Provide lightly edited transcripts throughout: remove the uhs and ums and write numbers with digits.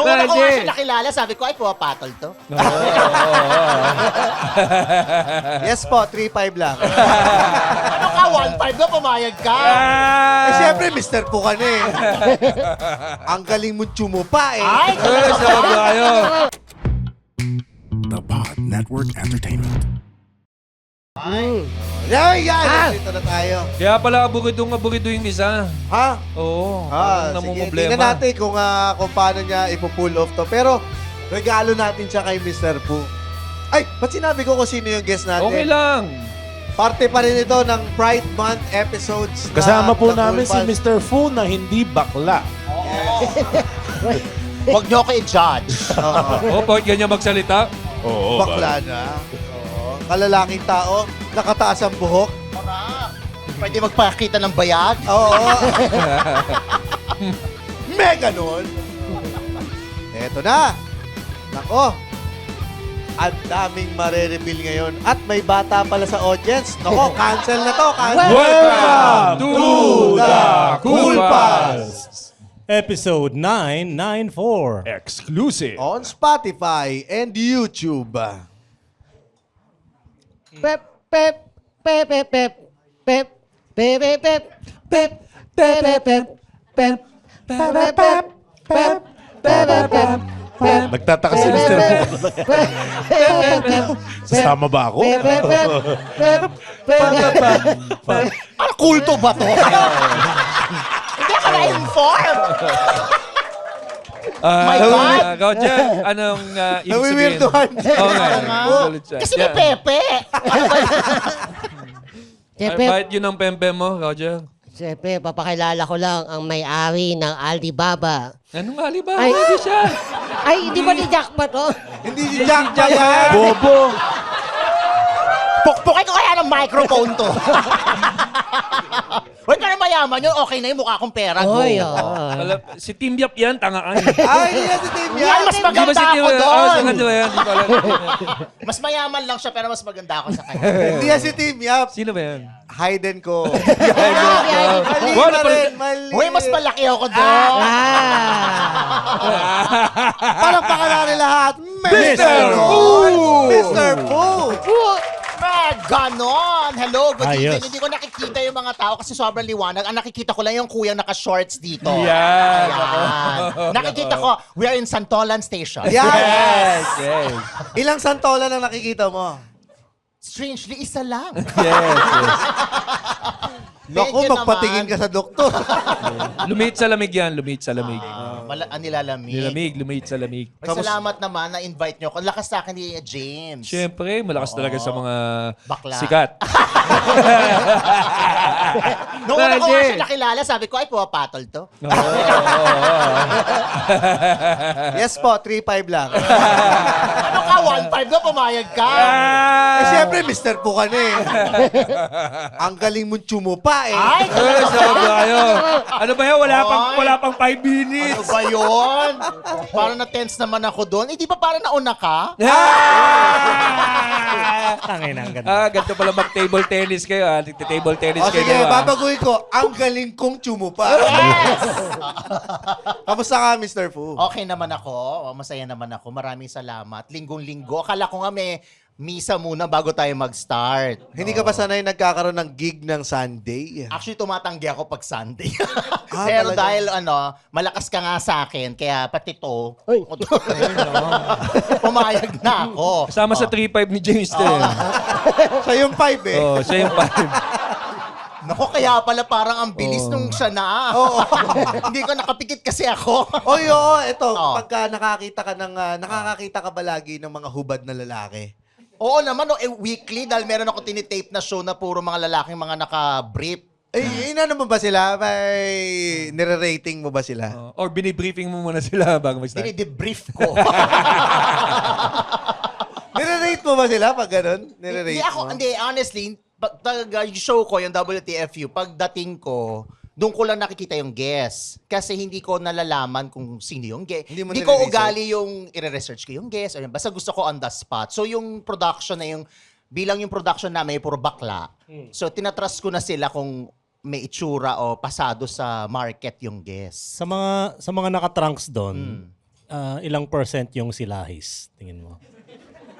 Nung una ko nga siya nakilala, sabi ko, ay, pumapatol to. Yes po, 3-5 lang. Ano ka, 1.5 na, pumayag ka. Eh, siyempre, Mr. Po ka na eh. Ang galing mo tsumupa eh. Ay, Sarap tayo. The Pod Network Entertainment. Yan, dito na tayo. Kaya pala aburido yung isa. Ha? Oo. Sige, Namumblema. tingnan natin kung paano niya ipo-pull off to. Pero, regalo natin siya kay Mr. Po. Ay, ba't sinabi ko kung sino yung guest natin? Okay lang. Parte pa rin ito ng Pride Month episodes. Kasama po The namin si Cool Pals. Mr. Fu na hindi bakla. Huwag niyo ako i-judge. Port ganyan magsalita. Oo. Bakla na. Oo. Kalalaking tao, nakataas ang buhok. Pwede magpakita ng bayag. Oo. Mega nun. Eto na. Nako. Ang daming mare-reveal ngayon. At may bata pala sa audience. Nako, cancel na to. Cancel. Welcome to the Cool Pals. Episode 994. Exclusive. On Spotify and YouTube. Pep, pep, pep, pep, pep, pep, pep, pep, pep, pep, pep, pep, pep, pep, pep, pep, pep, pep, pep, pep. Nagtataka si Mr. Fu. Sasama ba ako? Ano, kulto ba to? Hindi ako na-inform. My God! Roger, anong ibig sabihin? Nawiwirtuhan. Oo nga. Sulit siya. Kasi may pepe. Siyempre, Bakit yun ang pempe mo, Roger? siyempre, papakilala ko lang ang may-ari ng Alibaba. Anong Alibaba? Ay. Hindi siya. Ay, hindi ba ni Jack ba to? Hindi si Jack pa yan. Bobo. Pukpukin ko kaya ng microphone to. Huwag ka na mayaman yun. Okay na yung mukha kong pera. Go. Oy, Si Team Yap yan, tanga ka. Ay, yan si Tim Yan, yan. mas maganda si Team ako doon. Maganda yan. Di pala. Mas mayaman lang siya, pero mas maganda ako sa kanya. Hindi yan si Tim Yap. Sino ba yan? Hayden ko. Mali Wala pa pa rin. Mali. Uy, mas malaki ako doon. Parang pakalari lahat. Mr. Fu! Mr. Fu! Ganon! Hello, good Ayos. evening. Hindi ko nakikita yung mga tao kasi sobrang liwanag. Ang nakikita ko lang yung kuyang naka-shorts dito. Yan. Ayan. Nakikita ko, we are in Santolan Station. Yes! Yes. Ilang santola na nakikita mo? Strangely, isa lang. Yes. Naku, Medyo magpatingin ka naman. sa doktor. Lumit sa lamig yan. Lumit sa lamig. Nilalamig. Lumit sa lamig. Ay, salamat naman na invite nyo. Ang lakas sa akin ni James. Siyempre, malakas talaga sa mga Bakla. sikat. Noong una ko nga Pwede. siya nakilala, sabi ko, ay, pumapatol to. Yes po, 3-5 lang. Ano ka, 1.5 na, pumayag ka. Eh, siyempre, Mr. Po ka na eh. Ang galing mo tsumupa eh. Ay, Sarap tayo. Ano ba yan? Wala pang 5 ano minutes. ba yun? Parang na-tense naman ako doon. Eh, di ba parang nauna ka? Tangin ang ganda. Ganito pala mag-table tennis kayo. Table tennis O kayo. sige, babaguhin ko. Ang galing kong tsumupa. Kamusta ka, Mr. Fu? Okay naman ako. Masaya naman ako. Maraming salamat. Linggong-linggo. Akala ko nga may misa muna bago tayo mag-start. Hindi ka ba sanay nagkakaroon ng gig ng Sunday? Actually, tumatanggi ako pag Sunday. Ah, Pero talaga? dahil malakas ka nga sa akin, kaya pati to, Uy. pumayag na ako. Kasama sa 3-5 ni James din. Siya yung 5 eh. Oh, siya yung 5. Nako, kaya pala parang ang bilis nung siya na. Hindi ko nakapikit kasi ako. Oy, oo, ito. Oh. Pagka nakakakita ka ba lagi ng mga hubad na lalaki? Oo naman, weekly, dahil meron ako tinitape na show na puro mga lalaking mga naka-brief. Eh, inano mo ba sila? May nire-rating mo ba sila? Or binibriefing mo muna sila bago mag-start. Dinidebrief ko. Nire-rate mo ba sila pag ganun? Hindi Nire-rate ako, mo? hindi, honestly, yung show ko, yung WTFU, pagdating ko, doon ko lang nakikita yung guest. Kasi hindi ko nalalaman kung sino yung guest. Hindi mo Hindi ko nire-research? ugali yung i-research ko yung guest. Or basta gusto ko on the spot. So yung production na yung, bilang yung production namin, puro bakla. So tinatrust ko na sila kung may itsura o pasado sa market yung guest. Sa mga naka-trunks doon, ilang percent yung silahis? Tingin mo?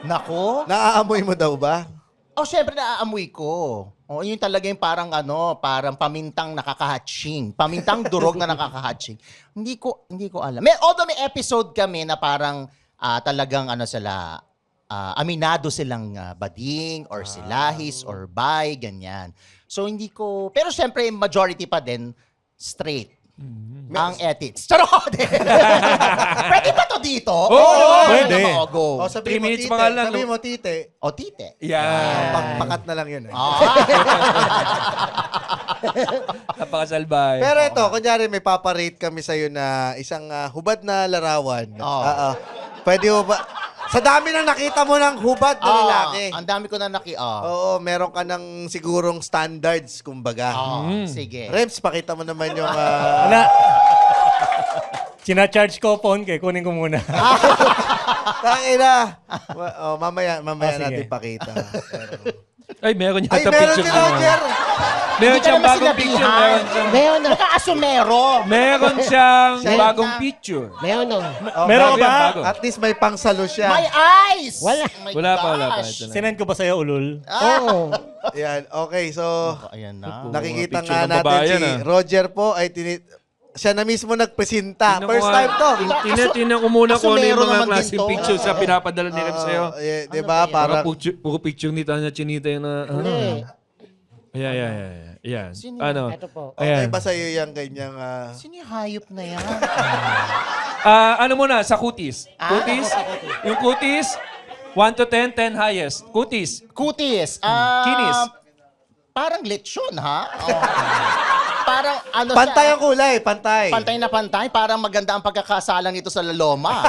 Nako. Naaamoy mo daw ba? Oh, syempre naaamoy ko. Oh, yun talaga yung parang parang pamintang nakakahatching. Pamintang durog na nakakahatching. Hindi ko alam. Although may episode kami na parang talagang sila, aminado silang bading or silahis or bi, ganyan. So hindi ko, pero syempre majority pa din straight. Ang ethics. Charot! Pwede ba to dito? Pwede. Go. O, sabihin 3 mo minutes tite. pa nga lang, Sabihin no? mo tite. O tite. Yan. Pakat na lang yun eh. Napakasalbay. Pero ito, kunyari may paparate kami sa'yo na isang hubad na larawan. Oo. Pwede mo ba? Sa dami na nakita mo ng hubad na lalaki. Ang dami ko na Oo, meron ka ng sigurong standards, kumbaga. Sige. Rems, pakita mo naman yung... Wala. Sina-charge ko phone kay kunin ko muna. Tangina. Mamaya sige. natin pakita. Ay, meron Ay, yata meron picture si na. Roger! Meron Hindi ka siyang naman bagong picture. sinabihan. Meron na. Naka-asumero. Meron siyang Meron bagong na. picture. Meron na. Meron bago yan, ba? bago. At least may pangsalo siya. My eyes! Wala. Oh my Wala pa. gosh. Ito na. Sinend ko ba sa'yo, ulul? Oo. Yan, okay. So, Ayan na. nakikita picture nga ng natin babae si yan, Roger po ay siya na mismo nagpresenta. First time to. Tinan ko muna kung ano yung Asumero mga naman din klaseng to. picture sa pinapadala ni Rem sa'yo. Di ba? Parang Parang... puro picture ni Tanya Chinita yun na... Hindi. Ayan. Sino Ano? Ito po. Okay Ayan. ba sa'yo yung ganyang... Sino yung hayop na yan? Ano muna, sa kutis. Kutis? Yung kutis, 1 to 10, 10 highest. Kutis. Kutis. Kinis. Parang lechon, ha? Parang Pantay siya, ang kulay, pantay. pantay na pantay. Parang maganda ang pagkakasalang nito sa laloma.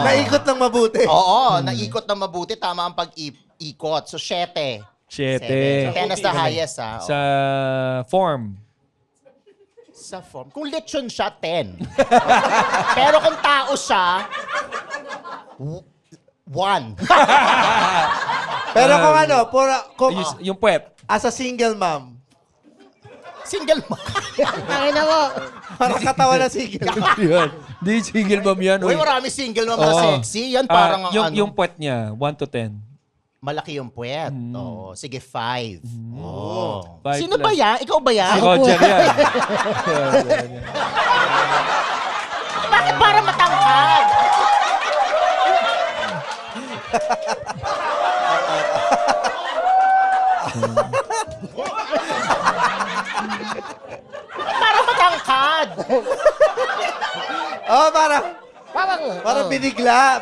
Naikot ng mabuti. Oo, naikot na mabuti. Tama ang pag-ikot. So, 7. 7. 10 is the highest, ha? Sa form. Sa form. Kung lechon siya, 10. Pero kung tao siya, 1. Pero kung kung Yung puwet. as a single mom, Single mom. Tangin na mo. parang katawan na single mom. Yan. Di single mom yan. Uy, marami single mom na Oo. sexy. Yan parang ang yung puwet niya, 1 to 10. malaki yung puwet. Oo. Sige, 5. Oh. 5 Sino plus. ba yan? Ikaw ba yan? Si Roger yan. Bakit para matangkad? Para matangkad. Parang binigla.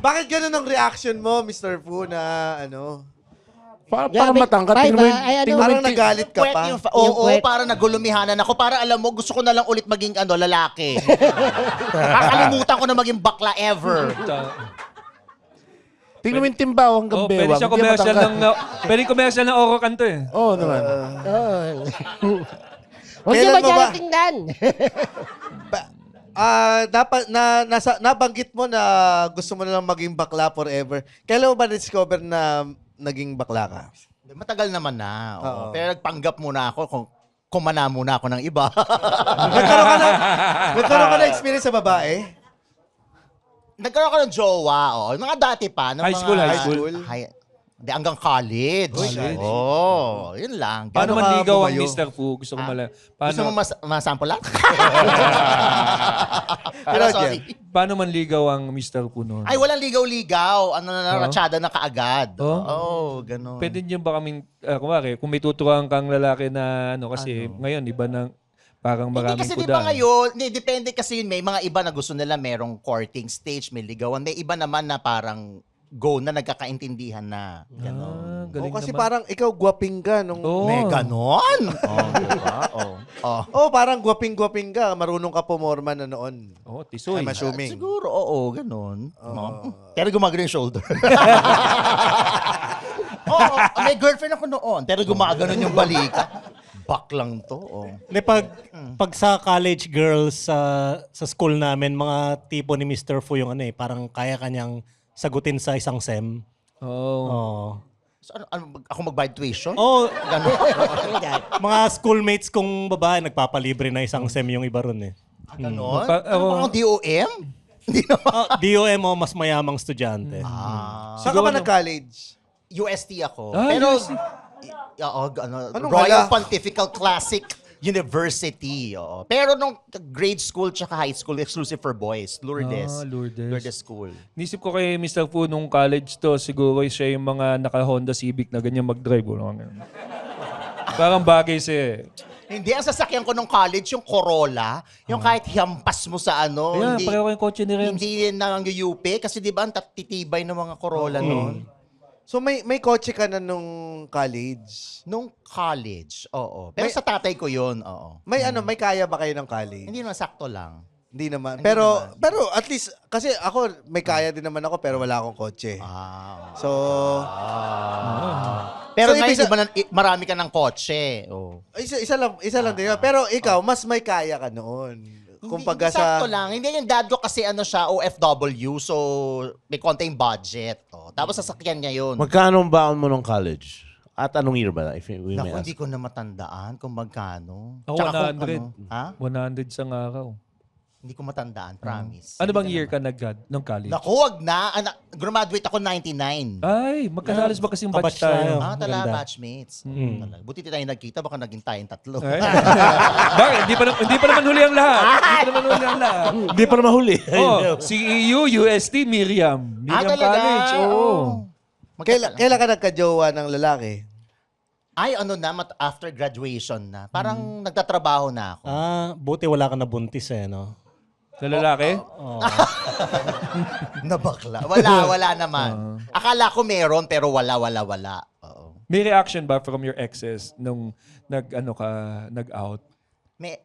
Bakit ganun ang reaction mo, Mr. Fu, na Para matangkat. parang nagalit ka Puwet pa? yung Yung oo, puwet. para nagulumihanan ako. Para alam mo, gusto ko na lang ulit maging lalaki. Kakalimutan ko na maging bakla ever. Tingnan mo yung timbaw hanggang Pwede bewang. siya Hindi commercial matangkad. pwede commercial ng Oro Kanto eh. Oo naman. Huwag niyo Kailan ba mo ba- dyan tingnan? Dapat nabanggit mo na gusto mo na lang maging bakla forever. Kailan mo ba na-discover na naging bakla ka? Matagal naman na. Oo. Oo. Pero nagpanggap muna ako kung kumana muna ako ng iba. Nagkaroon ka na experience sa babae? Nagkaroon ako ng jowa. Mga dati pa. ng High mga- school, high school. Hindi, hanggang college. Oo, yun lang. Paano Paano man ka ligaw ang bumayo? Mr. Fu? Gusto ko Gusto mo masample lang? Pero, sorry. Paano man ligaw ang Mr. Fu noon? Ay, walang ligaw-ligaw. Ratsyada na kaagad. Oh? Ganun. Pwede niyo ba kaming, kumari, kung may tuturuan kang lalaki na kasi ngayon, iba na, parang Hindi maraming kasi kuda. di ba ngayon, depende kasi yun, may mga iba na gusto nila merong courting stage, may ligawan. May iba naman na parang go na nagkakaintindihan na. Ganon. Galing Kasi naman. parang ikaw gwaping ka nung... Oo. May ganon? Diba? Parang gwaping-gwaping ka. Marunong ka pumorma na noon. Tisoy. I'm assuming. Siguro, ganon. Pero gumagano yung shoulder. May girlfriend ako noon, pero gumaganon yung balikat. Baklang to. Hindi, pag sa college girls sa school namin, mga tipo ni Mr. Fu yung parang kaya kanyang sagutin sa isang SEM. Oo. So, ako magbayad tuition? Oh, Ganon. mga schoolmates kong babae nagpapalibre na isang SEM yung iba ron eh. Ganon? Pa- Ano oo. bang DOM? Hindi naman. DOM o mas mayamang estudyante. Saan ka ba nag-college? UST ako. Ah, Pero, UST. Anong Royal hala? Pontifical Classic University. Oo. Pero nung grade school tsaka high school, exclusive for boys. Lourdes. Lourdes. School. Nisip ko kay Mr. Fu nung college to, siguro siya yung mga naka-Honda Civic na ganyan mag-drive. Parang bagay siya. Hindi, ang sasakyan ko nung college, yung Corolla, yung kahit hampas mo sa ano, Kaya, hindi, pareho kayong kotse ni Rems. hindi na ang UP, kasi di ba ang titibay ng mga Corolla noon? So may kotse ka na nung college? Nung college, oo. Pero sa tatay ko yun, oo. May may kaya ba kayo ng college? Hindi naman sakto lang. Hindi naman. Hindi Pero naman. pero at least kasi ako may kaya din naman ako pero wala akong kotse. So Pero So, ngayon, ibig sa- di ba, marami ka ng kotse. Oh. isa lang din yun. Pero ikaw mas may kaya ka noon. Kumbaga Hindi, sakto lang. Hindi, yung dad ko kasi ano siya, OFW, so may konting budget. Oh. Tapos sasakyan niya yun. Magkano ang baon mo nung college? At anong year ba? If we may Naku, ask. hindi ko na matandaan kung magkano. Ako, Tsaka 100. ha? 100 sa araw. Hindi ko matandaan, promise. Ano bang Hindi year talaga. ka nung college? Naku, wag na. Graduate ako 99. Ay, magkasalis ba kasing batch Kabatch tayo. tayo? Tala, Maganda. batchmates. Talaga. Buti tayo nagkita, baka naging tayong tatlo. Ay. Bakit? Hindi pa naman huli ang lahat. Hindi pa naman huli ang lahat. Hindi pa na mahuli. Oh, CEU, UST, Miriam. Miriam College. Oo. Kailan ka nagka-jowa ng lalaki? Ay, ano na, after graduation na. Parang nagtatrabaho na ako. Buti wala ka nabuntis no? Sa lalaki? Nabakla. Wala naman. Akala ko meron, pero wala. Oo. May reaction ba from your exes nung nag-out? May,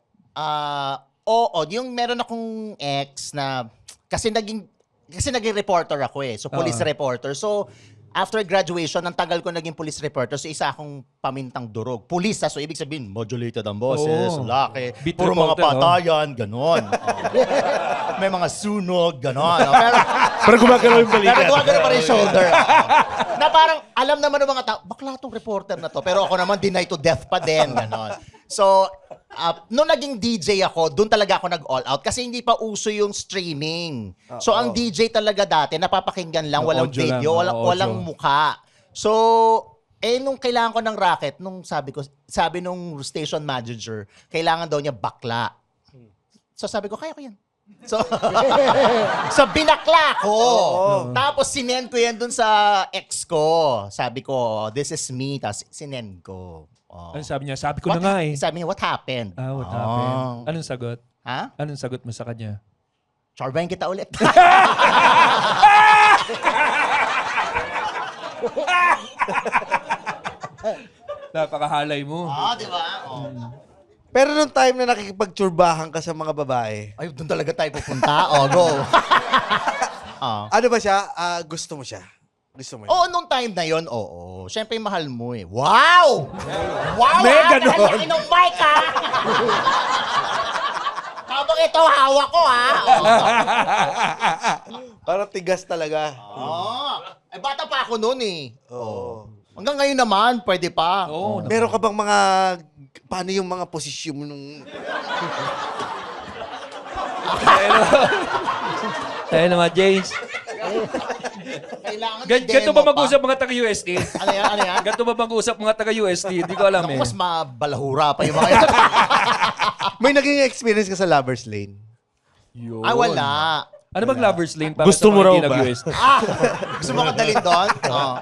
oo, yung meron akong ex na, kasi naging reporter ako eh. So, police reporter. So, after graduation, ang tagal ko naging police reporter. So, isa akong pamintang durog. Police, so ibig sabihin, modulated ang boses, Oo. laki, Beat puro mga reporter, patayan, ganon. May mga sunog, ganon. Pero, Pero gumagalaw yung pero balikat. gumagano pa rin yung shoulder. Na parang, alam naman ng mga tao, bakla tong reporter na to. Pero ako naman, deny to death pa din. Ganon. So, nung naging DJ ako, doon talaga ako nag-all out. Kasi hindi pa uso yung streaming. So, ang DJ talaga dati, napapakinggan lang, Yung walang audio lang, video, audio. walang mukha. So, nung kailangan ko ng racket, sabi nung station manager, kailangan daw niya bakla. So, sabi ko, kaya ko yan. So, binakla ko. Tapos sinend ko yan dun sa ex ko. Sabi ko, this is me. Tapos sinend ko. Oh. Ano sabi niya? Sabi ko na nga eh. Sabi niya, what happened? What happened? Anong sagot? Ha? Anong sagot mo sa kanya? Charbahin kita ulit. Napakahalay mo. Di ba? Oh. Pero nung time na nakikipagtsurbahan ka sa mga babae, Ay, doon talaga tayo pupunta. Go. ano ba siya? Gusto mo siya? Gusto mo yun? Oo, nung time na yon, oo. Siyempre, mahal mo eh. Wow! Wow! May ha? ganon. Ang laki ng mic, ha? Habang ito, hawak ko, ha? Parang tigas talaga. Oo. Bata pa ako noon, eh. Oo. Hanggang ngayon naman, pwede pa. Oo. Meron ka bang mga, paano yung mga posisyon mo nung... Ayun naman, James. Kailangan Ganito ba mag-usap mga taga-UST? Ano yan? Ganito ba mag-usap mga taga-UST? Hindi ko alam eh. Mas mabalahura pa yung mga ito. May naging experience ka sa Lover's Lane? Yun. Ay, wala. Ano bang Lover's Lane para Gusto sa mo mga raw hindi ba? nag-UST? Gusto mo kadalin doon? Oo.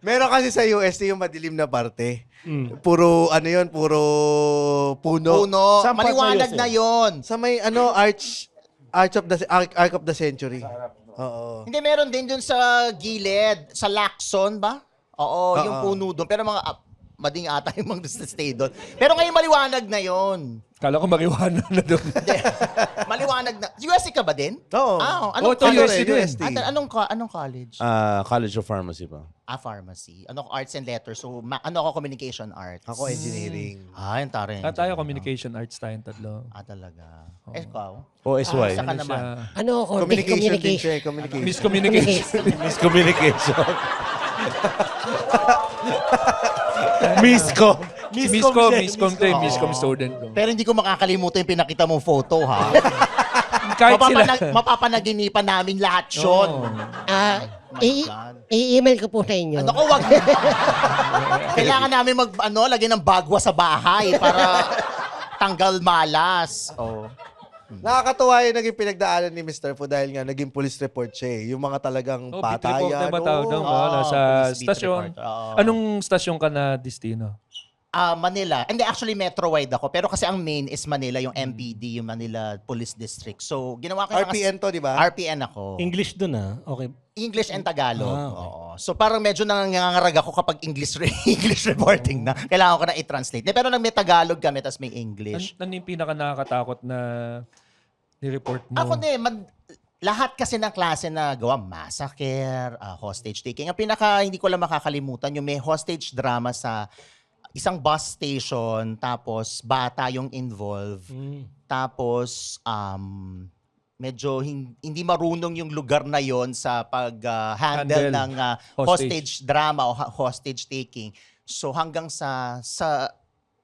Meron kasi sa UST yung madilim na parte. Puro, ano yun, puro puno. Puno. Saan part Maliwanag na na yon. Sa may, Arc of the Century. Oo. Hindi, meron din dun sa gilid. Sa Lacson ba? Oo, yung puno doon. Pero mga mading ata yung mga stay doon. Pero ngayon maliwanag na yon. Kala ko mariwana na doon. Hindi. Maliwanag na. USC ka ba din? Oo. Anong ito college? USC din. Anong college? College of Pharmacy pa. Pharmacy. Arts and letters. So, ako communication arts. Ako engineering. Yung tari. Tayo communication arts tayong tatlo. Talaga. Ikaw? OSY. Saka Ano naman. siya? Ano ako? Communication din siya. Communication. Miscommunication. Miscommunication. Miscom. Miscom student. Pero hindi ko makakalimutan yung pinakita mong photo, ha? kahit sila. Mapapanaginipan namin lahat yun. Oo. I-email ko po sa inyo. Ano ko, wag. Kailangan namin lagyan ng bagwa sa bahay para tanggal malas. Oh. Nakakatuwa yung naging pinagdaanan ni Mr. Fu dahil nga naging police report siya eh. Yung mga talagang Oh, patayan. ba tawag doon? Oo, Nasa police beat stasyon. report, oo. Anong stasyon ka na destino? Manila. Hindi, actually metro-wide ako. Pero kasi ang main is Manila, yung MPD, yung Manila Police District. So, ginawa ko yung RPN to, di ba? RPN ako. English dun Okay. English and Tagalog. Okay. Oo. So parang medyo nangangarag ako kapag English reporting na. Kailangan ko na i-translate. Pero may Tagalog kami, tapos may English. Ano yung pinaka nakakatakot na ni-report mo? Ako lahat kasi ng klase na gawa, massacre, hostage taking. Ang pinaka hindi ko lang makakalimutan, yung may hostage drama sa isang bus station, tapos bata yung involved. Tapos medyo hindi marunong yung lugar na yon sa pag-handle ng hostage drama o hostage taking. So hanggang sa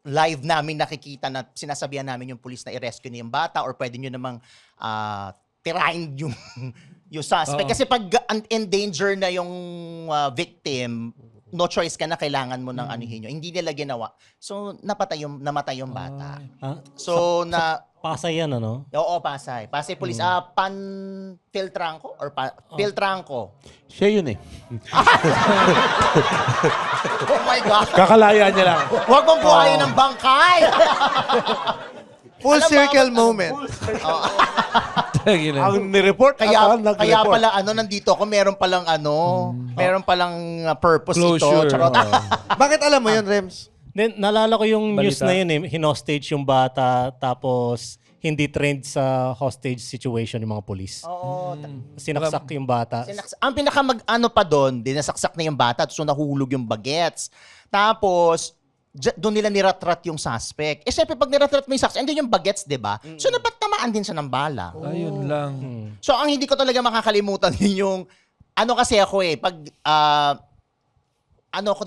live namin nakikita na sinasabihan namin yung police na i-rescue niya yung bata or pwede nyo namang tirahin yung suspect. Kasi pag endanger na yung victim, no choice ka na, kailangan mo ng anuhin yun. Hindi nila ginawa. So namatay yung bata. So Pasay yan, ano? Oo, Pasay. Pasay Police. Filtranco or Filtranco? Siya yun eh. Oh my God. Kakalaya niya lang. Huwag mong buhayin ng bangkay. Full circle moment. Ang nireport Kaya nag-report. pala nandito ako, meron palang purpose Closure. ito. Charot. Bakit alam mo yun, Rems? Then, naalala ko yung news Balita. na yun hinostage yung bata tapos hindi trained sa hostage situation yung mga polis. Oo. Sinaksak yung bata. Ang pinaka pa doon, dinasaksak na yung bata, so nahulog yung bagets. Tapos, doon nila niratrat yung suspect. Siyempre, pag niratrat mo yung suspect, andun yung bagets, di ba? So, dapat tamaan din siya ng bala. Ayun lang. So, ang hindi ko talaga makakalimutan yung, kasi ako pag,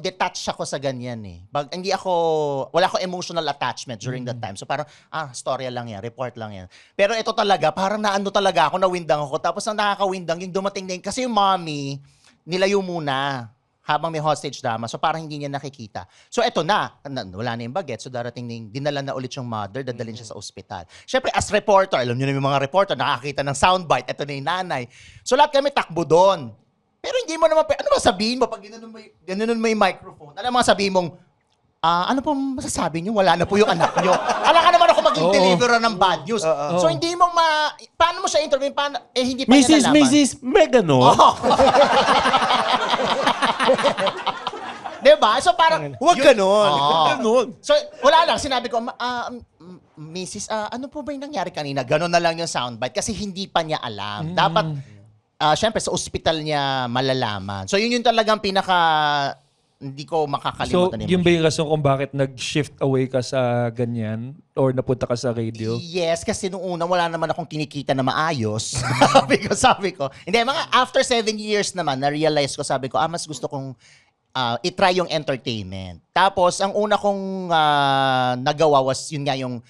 detached ako sa ganyan eh. Wala ako emotional attachment during that time. So parang, storya lang yan, report lang yan. Pero ito talaga, parang talaga ako, nawindang ako. Tapos ang nakakawindang, yung dumating na yun, kasi yung mommy, nilayo muna habang may hostage drama. So parang hindi niya nakikita. So eto na, wala na yung baget. So darating na dinala na ulit yung mother, dadalhin siya sa ospital. Syempre, as reporter, alam niyo na yung mga reporter, nakakita ng soundbite, eto na yung nanay. So lahat kami takbo doon. Pero hindi mo naman, ano ba sabihin mo pag ginanon mo yung microphone? Ano mga sabihin mong, ano po masasabi niyo? Wala na po yung anak niyo. Alam ka naman ako maging deliverer ng bad news. So hindi mo paano mo siya interview? Hindi pa niya nalaman. Mrs. Megano. Diba? So parang, Huwag ganon. Ganon. So wala lang, sinabi ko, Mrs., ano po ba yung nangyari kanina? Ganon na lang yung soundbite kasi hindi pa niya alam. Dapat, syempre sa ospital niya malalaman. So yun yung talagang hindi ko So, makakalimutan. yun ba yung rason kung bakit nag-shift away ka sa ganyan? Or napunta ka sa radio? Yes, kasi nung una wala naman akong kinikita na maayos. sabi ko. Hindi, mga after 7 years naman, na-realize ko, sabi ko, mas gusto kong i-try yung entertainment. Tapos, ang una kong nagawa was, yun nga yung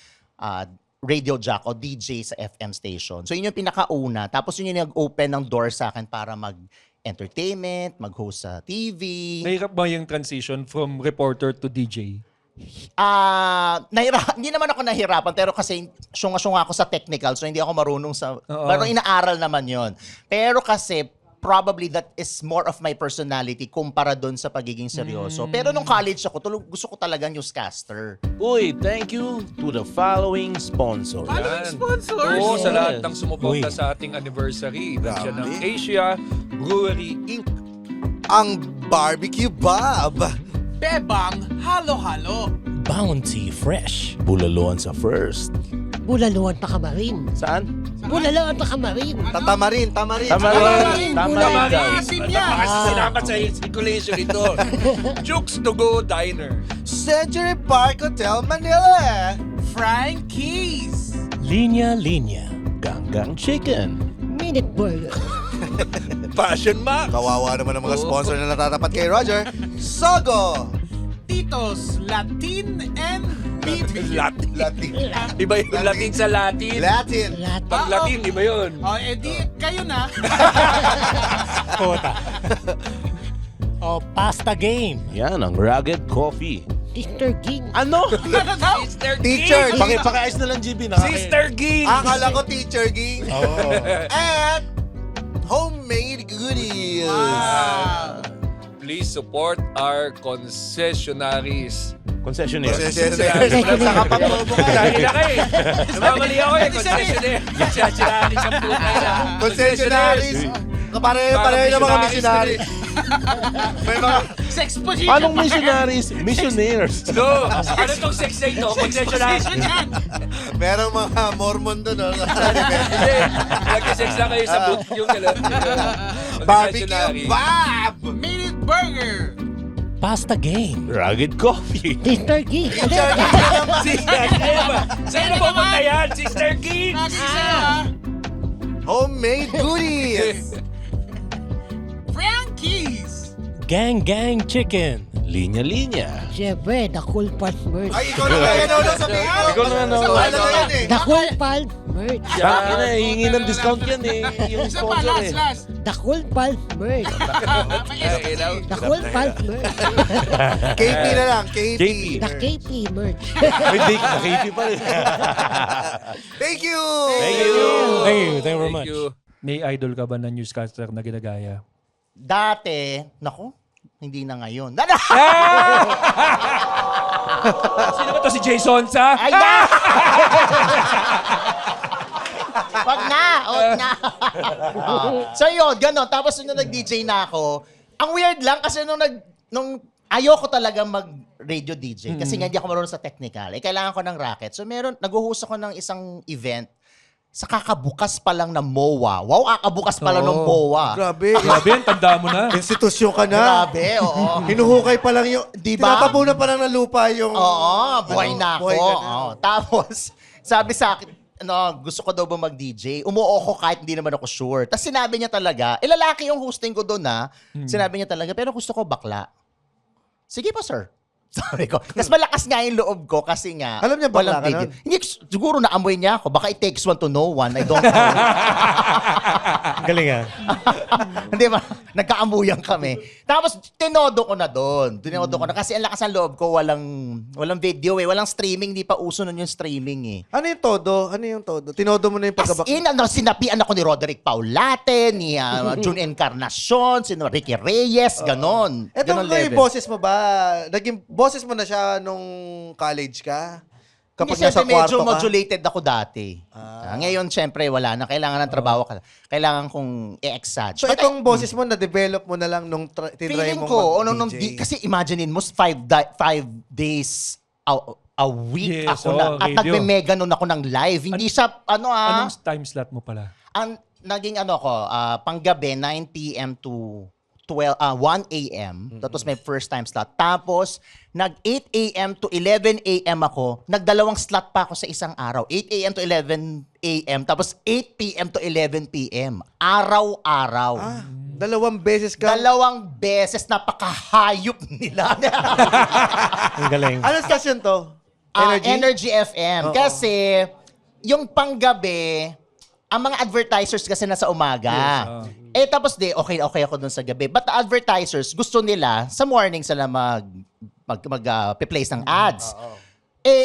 radio jock o DJ sa FM station. So yun yung pinakauna. Tapos yun yung nag-open ng door sa akin para mag-entertainment, mag-host sa TV. Nahirap ba yung transition from reporter to DJ? Hindi naman ako nahirapan pero kasi syunga-syunga ako sa technical so hindi ako marunong sa... Oo. Pero inaaral naman yon. Pero kasi probably that is more of my personality kumpara doon sa pagiging seryoso. Pero nung college ako, gusto ko talaga newscaster. Uy, thank you to the following sponsor. Oo, sa lahat ng Uy. sumuporta sa ating anniversary. Nandiyan ng Asia Brewery Inc. Ang Barbecue Bob. Bebang halo-halo. Bounty Fresh. Bulaloan sa first. Bulaluan pa kamarin. Saan? Bulaluan pa kamarin. Tamarin. Tamarin daw. Asim yan. Kasi sinapat sa circulation ito. Jukes to Go Diner. Century Park Hotel, Manila. Frankie's. Linya. Ganggang Chicken. Minute burger. Passion Max. Kawawa naman ang mga sponsor na natatapat kay Roger. Sogo. Tito's Latin and Latin. Latin. Iba yung Latin sa Latin. Latin. Pag Latin, iba yun. O, edi, kayo na. Puta. Oh, pasta game. Yan, ang rugged coffee. Sister King. Ano? Sister Teacher. Pakiayos na lang, GB. Sister Ging! Akala ko teacher ging. And homemade goodies. Please support our concessionaries. Concessionaire. Saka pag-promo ka. Lagi na kayo. Namamali ako concessionaire. Concessionaries ang putay na. Concessionaries. Pareho na mga missionaries. May mga... Sex position. Anong missionaries? Missionaires. No! Ano tong sex na ito? Concessionaries. Merong mga Mormon doon. No? Hindi. Nag-sex lang kayo sa booth yung Barbecue Bob! Minute Burger. Pasta game. Rugged coffee. Sister King. Teacher ging na naman. Sister Ging! Saan na pupunta yan? Sister Ging! Nag-isa ha. Homemade goodies. Frankie's. Gang chicken. Linya-linya. Siyempre, the Cool Pals merch. Ay, ikaw na kaya sabihin ko. Ikaw na ano. Ano na yan eh. The Cool Pals merch. Sakin na, hingi ng discount yan eh. Yung Isa pa, sponsor eh. last. The Cool Pals merch. The Cool Pals merch. KP na lang. KP. KP. The KP merch. May date na KP pa rin. Thank you. Thank you. Thank you very Thank much. you. May idol ka ba na newscaster na ginagaya? Dati, naku, hindi na ngayon. Sino ba to si Jason sa? Ay, na! Wag na! So yun, gano'n. Tapos nung nag-DJ na ako, ang weird lang kasi nung ayoko talaga mag-radio DJ kasi nga hindi ako marunong sa technical. Kailangan ko ng racket. So nag-host ako ng isang event sa kakabukas pa lang ng MOA. Wow, kakabukas pa lang ng MOA. Grabe. Grabe, ang tanda mo na. Institusyon ka na. Grabe, oo. Hinuhukay pa lang yung... Diba? Tinatabunan pa lang ng lupa yung... Oo, buhay na ako. buhay ka na. Oo. Tapos, sabi sa akin, gusto ko daw ba mag-DJ? Umuo ko kahit hindi naman ako sure. Tapos sinabi niya talaga, lalaki yung hosting ko doon na, sinabi niya talaga, pero gusto ko bakla. Sige po, sir. Sabi ko. Tapos malakas nga yung loob ko kasi nga, Alam niya bakla walang ka video. nun? Hindi, siguro naamoy niya ako. Baka it takes one to know one. I don't know. Galing ah. Hindi ba? Nagkaamuyan kami. Tapos, tinodo ko na doon. Tinodo ko na. Kasi ang lakas ng loob ko, walang video eh. Walang streaming. Di pa uso nun yung streaming eh. Ano yung todo? Ano yung todo? Tinodo mo na yung As pagkabak... in, sinapian ako ni Roderick Paulate, ni June Encarnacion, si Ricky Reyes, ganon. Eto Ganon nga yung level. boses mo ba? Naging boses mo na siya nung college ka? Kapag Hindi, nasa siyempre, medyo kwarto ka? modulated ako dati. Ngayon, siyempre, wala na. Kailangan ng trabaho ka. Kailangan kong i-exage. So But itong boses mo, na-develop mo na lang nung tinry feeling mong ko, mag-DJ? kasi imaginein mo, 5 days a week Yes, ako na. At radio. nagme-mega nun ako ng live. Hindi siya, Anong time slot mo pala? ang naging panggabi 9 p.m. to 1 a.m. That was my first time slot. Tapos, nag 8 a.m. to 11 a.m. ako. Nagdalawang slot pa ako sa isang araw. 8 a.m. to 11 a.m. Tapos 8 p.m. to 11 p.m. Araw-araw. Dalawang beses ka? Dalawang beses, napakahayop nila. Ang galing. Anong station to? Energy FM. Oo. Kasi, yung panggabi, ang mga advertisers kasi nasa umaga. Tapos okay ako dun sa gabi. But the advertisers, gusto nila, sa morning sila mag-place ng ads.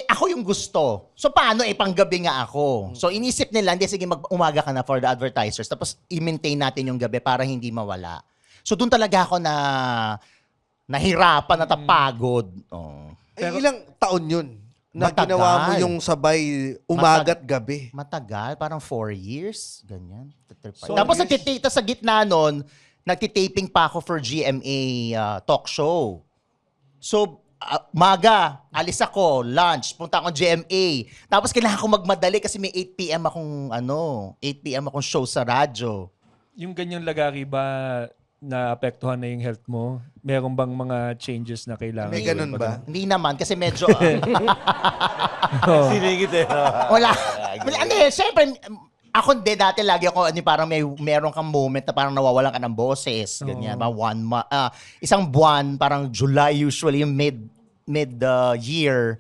Ako yung gusto. So, paano? Panggabi nga ako. So, inisip nila, hindi, sige, mag-umaga ka na for the advertisers. Tapos, i-maintain natin yung gabi para hindi mawala. So, dun talaga ako nahirapan, natapagod. Oh. Ilang taon yun? Na Matagal. ginawa mo yung sabay umaga't gabi? Matagal, parang 4 years, ganyan. So, Tapos years. nagtitita sa gitna nun, nagtitaping pa ako for GMA talk show. So, maga, alis ako, lunch, punta akong GMA. Tapos kailangan ko magmadali kasi may 8 p.m. akong show sa radyo. Yung ganyang lagari ba naapektuhan na yung health mo? Meron bang mga changes na kailangan? May ganun ba? Hindi naman, kasi medyo... Sinigit eh. Wala. Hindi, syempre, ako din dati lagi ako, parang meron kang moment na parang nawawalan ka ng boses. Ganyan. Isang buwan, parang July usually, yung mid-year,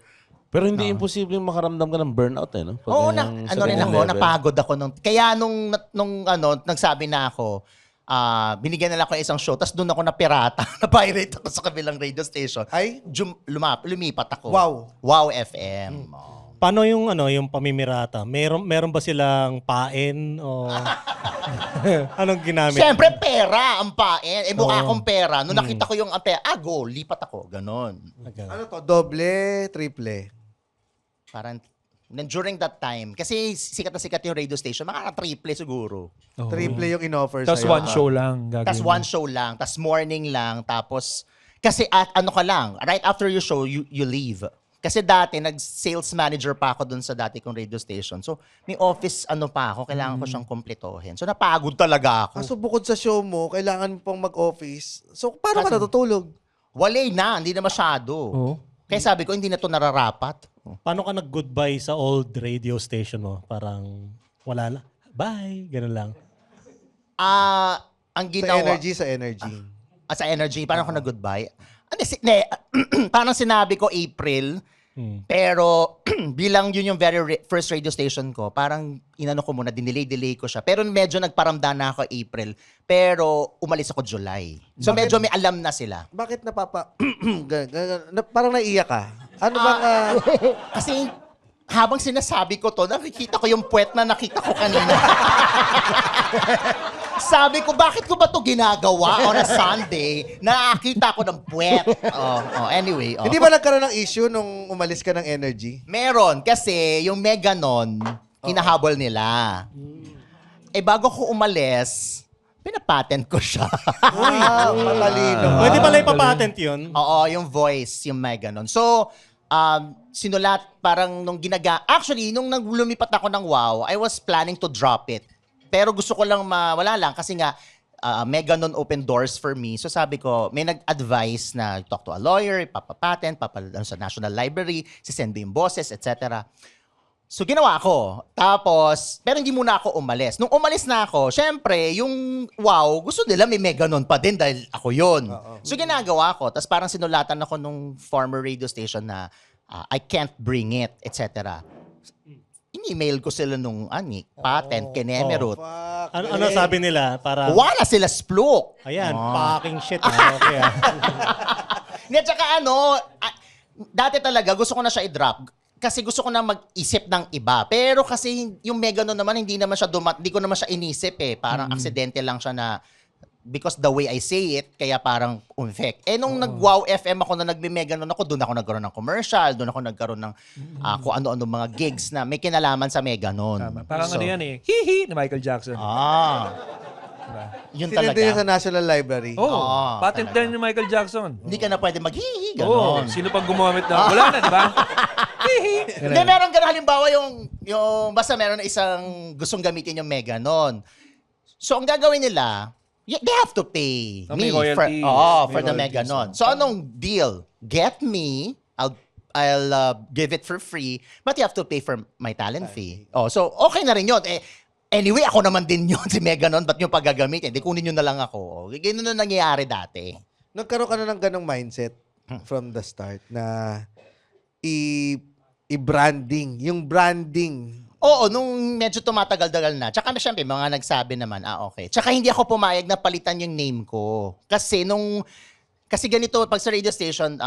Pero hindi imposibleng makaramdam ka ng burnout eh, no? Pag Oo, ganyang- sa ano rin ganyang ako, level. napagod ako nung, kaya nung nagsabi na ako, binigyan nila ako ng isang show, tapos doon ako napirata, na-pirate ako sa kabilang radio station. Ay? Lumipat ako. Wow. Wow FM. Oh. Paano yung yung pamimirata? Meron ba silang pain o anong ginamit? Siyempre, pera ang pain. Mukha akong pera. Nung nakita ko yung pera, go, lipat ako. Ganon. Ano to? Doble, triple? Parang, during that time, kasi sikat na sikat yung radio station, mga triple siguro. Triple yung in-offer Tapos sa'yo. one show lang gagawin. Tapos one show lang, tapos morning lang, tapos, kasi ano ka lang, right after your show, you leave. Kasi dati, nag-sales manager pa ako dun sa dati kong radio station. So, may office pa ako, kailangan ko siyang kompletohin. So, napagod talaga ako. So, bukod sa show mo, kailangan mo pang mag-office. So, paano ka Kasi- natutulog? Walay na, hindi na masyado. Oo. Kaya sabi ko, hindi na to nararapat. Paano ka nag-goodbye sa old radio station mo? Parang wala na. Bye. Ganun lang. Ang Sa ginawa... energy, sa energy. Sa energy, parang ako nag-goodbye. Parang sinabi ko April, pero bilang yun yung very first radio station ko, parang inano ko muna, dinelay ko siya. Pero medyo nagparamdam na ako April, pero umalis ako July. So medyo may alam na sila. Bakit parang naiiyak ka? Ano bang... Kasi habang sinasabi ko to, nakikita ko yung puwet na nakita ko kanina. Sabi ko, bakit ko ba to ginagawa on a Sunday? Nakakita ko ng puwet. Anyway. Hindi ba nagkaroon ng issue nung umalis ka ng energy? Meron, kasi yung Meganon, hinahabol nila. Bago ko umalis, pinapatent ko siya. Matalino. Pwede pala ipapatent yun. Oo, yung voice, yung Meganon. So, sinulat parang actually, nung lumipat ako ng WOW, I was planning to drop it. Pero gusto ko lang wala lang kasi nga Meganon open doors for me. So sabi ko, may nag-advise na talk to a lawyer, papapatent, sa National Library, sisend mo yung boses, etc. So ginawa ko. Tapos, pero hindi muna ako umalis. Nung umalis na ako, syempre, yung WOW, gusto nila may Meganon pa din dahil ako yun. So ginagawa ko. Tapos parang sinulatan ako nung former radio station na I can't bring it, etc. In-email ko sila nung patent, Kenemerut. Fuck. Ano sabi nila? Para, Wala sila spluk. ayan, fucking shit. Okay, Hindi, tsaka dati talaga gusto ko na siya i-drop. Kasi gusto ko na mag-isip ng iba. Pero kasi yung Meganon naman, hindi ko naman siya inisip eh. Parang aksidente lang siya na, because the way I say it, kaya parang umfect. Nung nag-Wow FM ako na nagme-Meganon ako, doon ako nagkaroon ng commercial, doon ako nagkaroon ng kung ano-ano mga gigs na may kinalaman sa Meganon. Tama. Parang ano yan eh. Hihi ni Michael Jackson. Yun Sinend talaga. yun sa National Library. Patent din ni Michael Jackson. Hindi ka na pwede maghihi, Oo. ganon. Sino pang gumamit na? Wala na, di ba? Hindi, meron gano'n. Halimbawa, yung basta meron na isang gustong gamitin yung Meganon. So, ang gagawin nila, they have to pay May me for royalties. for the May royalties, Meganon. So, anong deal? Get me, I'll give it for free, but you have to pay for my talent fee. So, okay na rin yun. Anyway, ako naman din yun, si Meganon, ba't yung paggagamitin? Di kunin nyo na lang ako. Ganun na nangyayari dati. Nagkaroon ka na ng ganong mindset from the start na i-branding. Yung branding. Oo, nung medyo tumatagal-tagal na. Tsaka syempre, mga nagsabi naman, okay. Tsaka hindi ako pumayag na palitan yung name ko. Kasi ganito, pag sa radio station,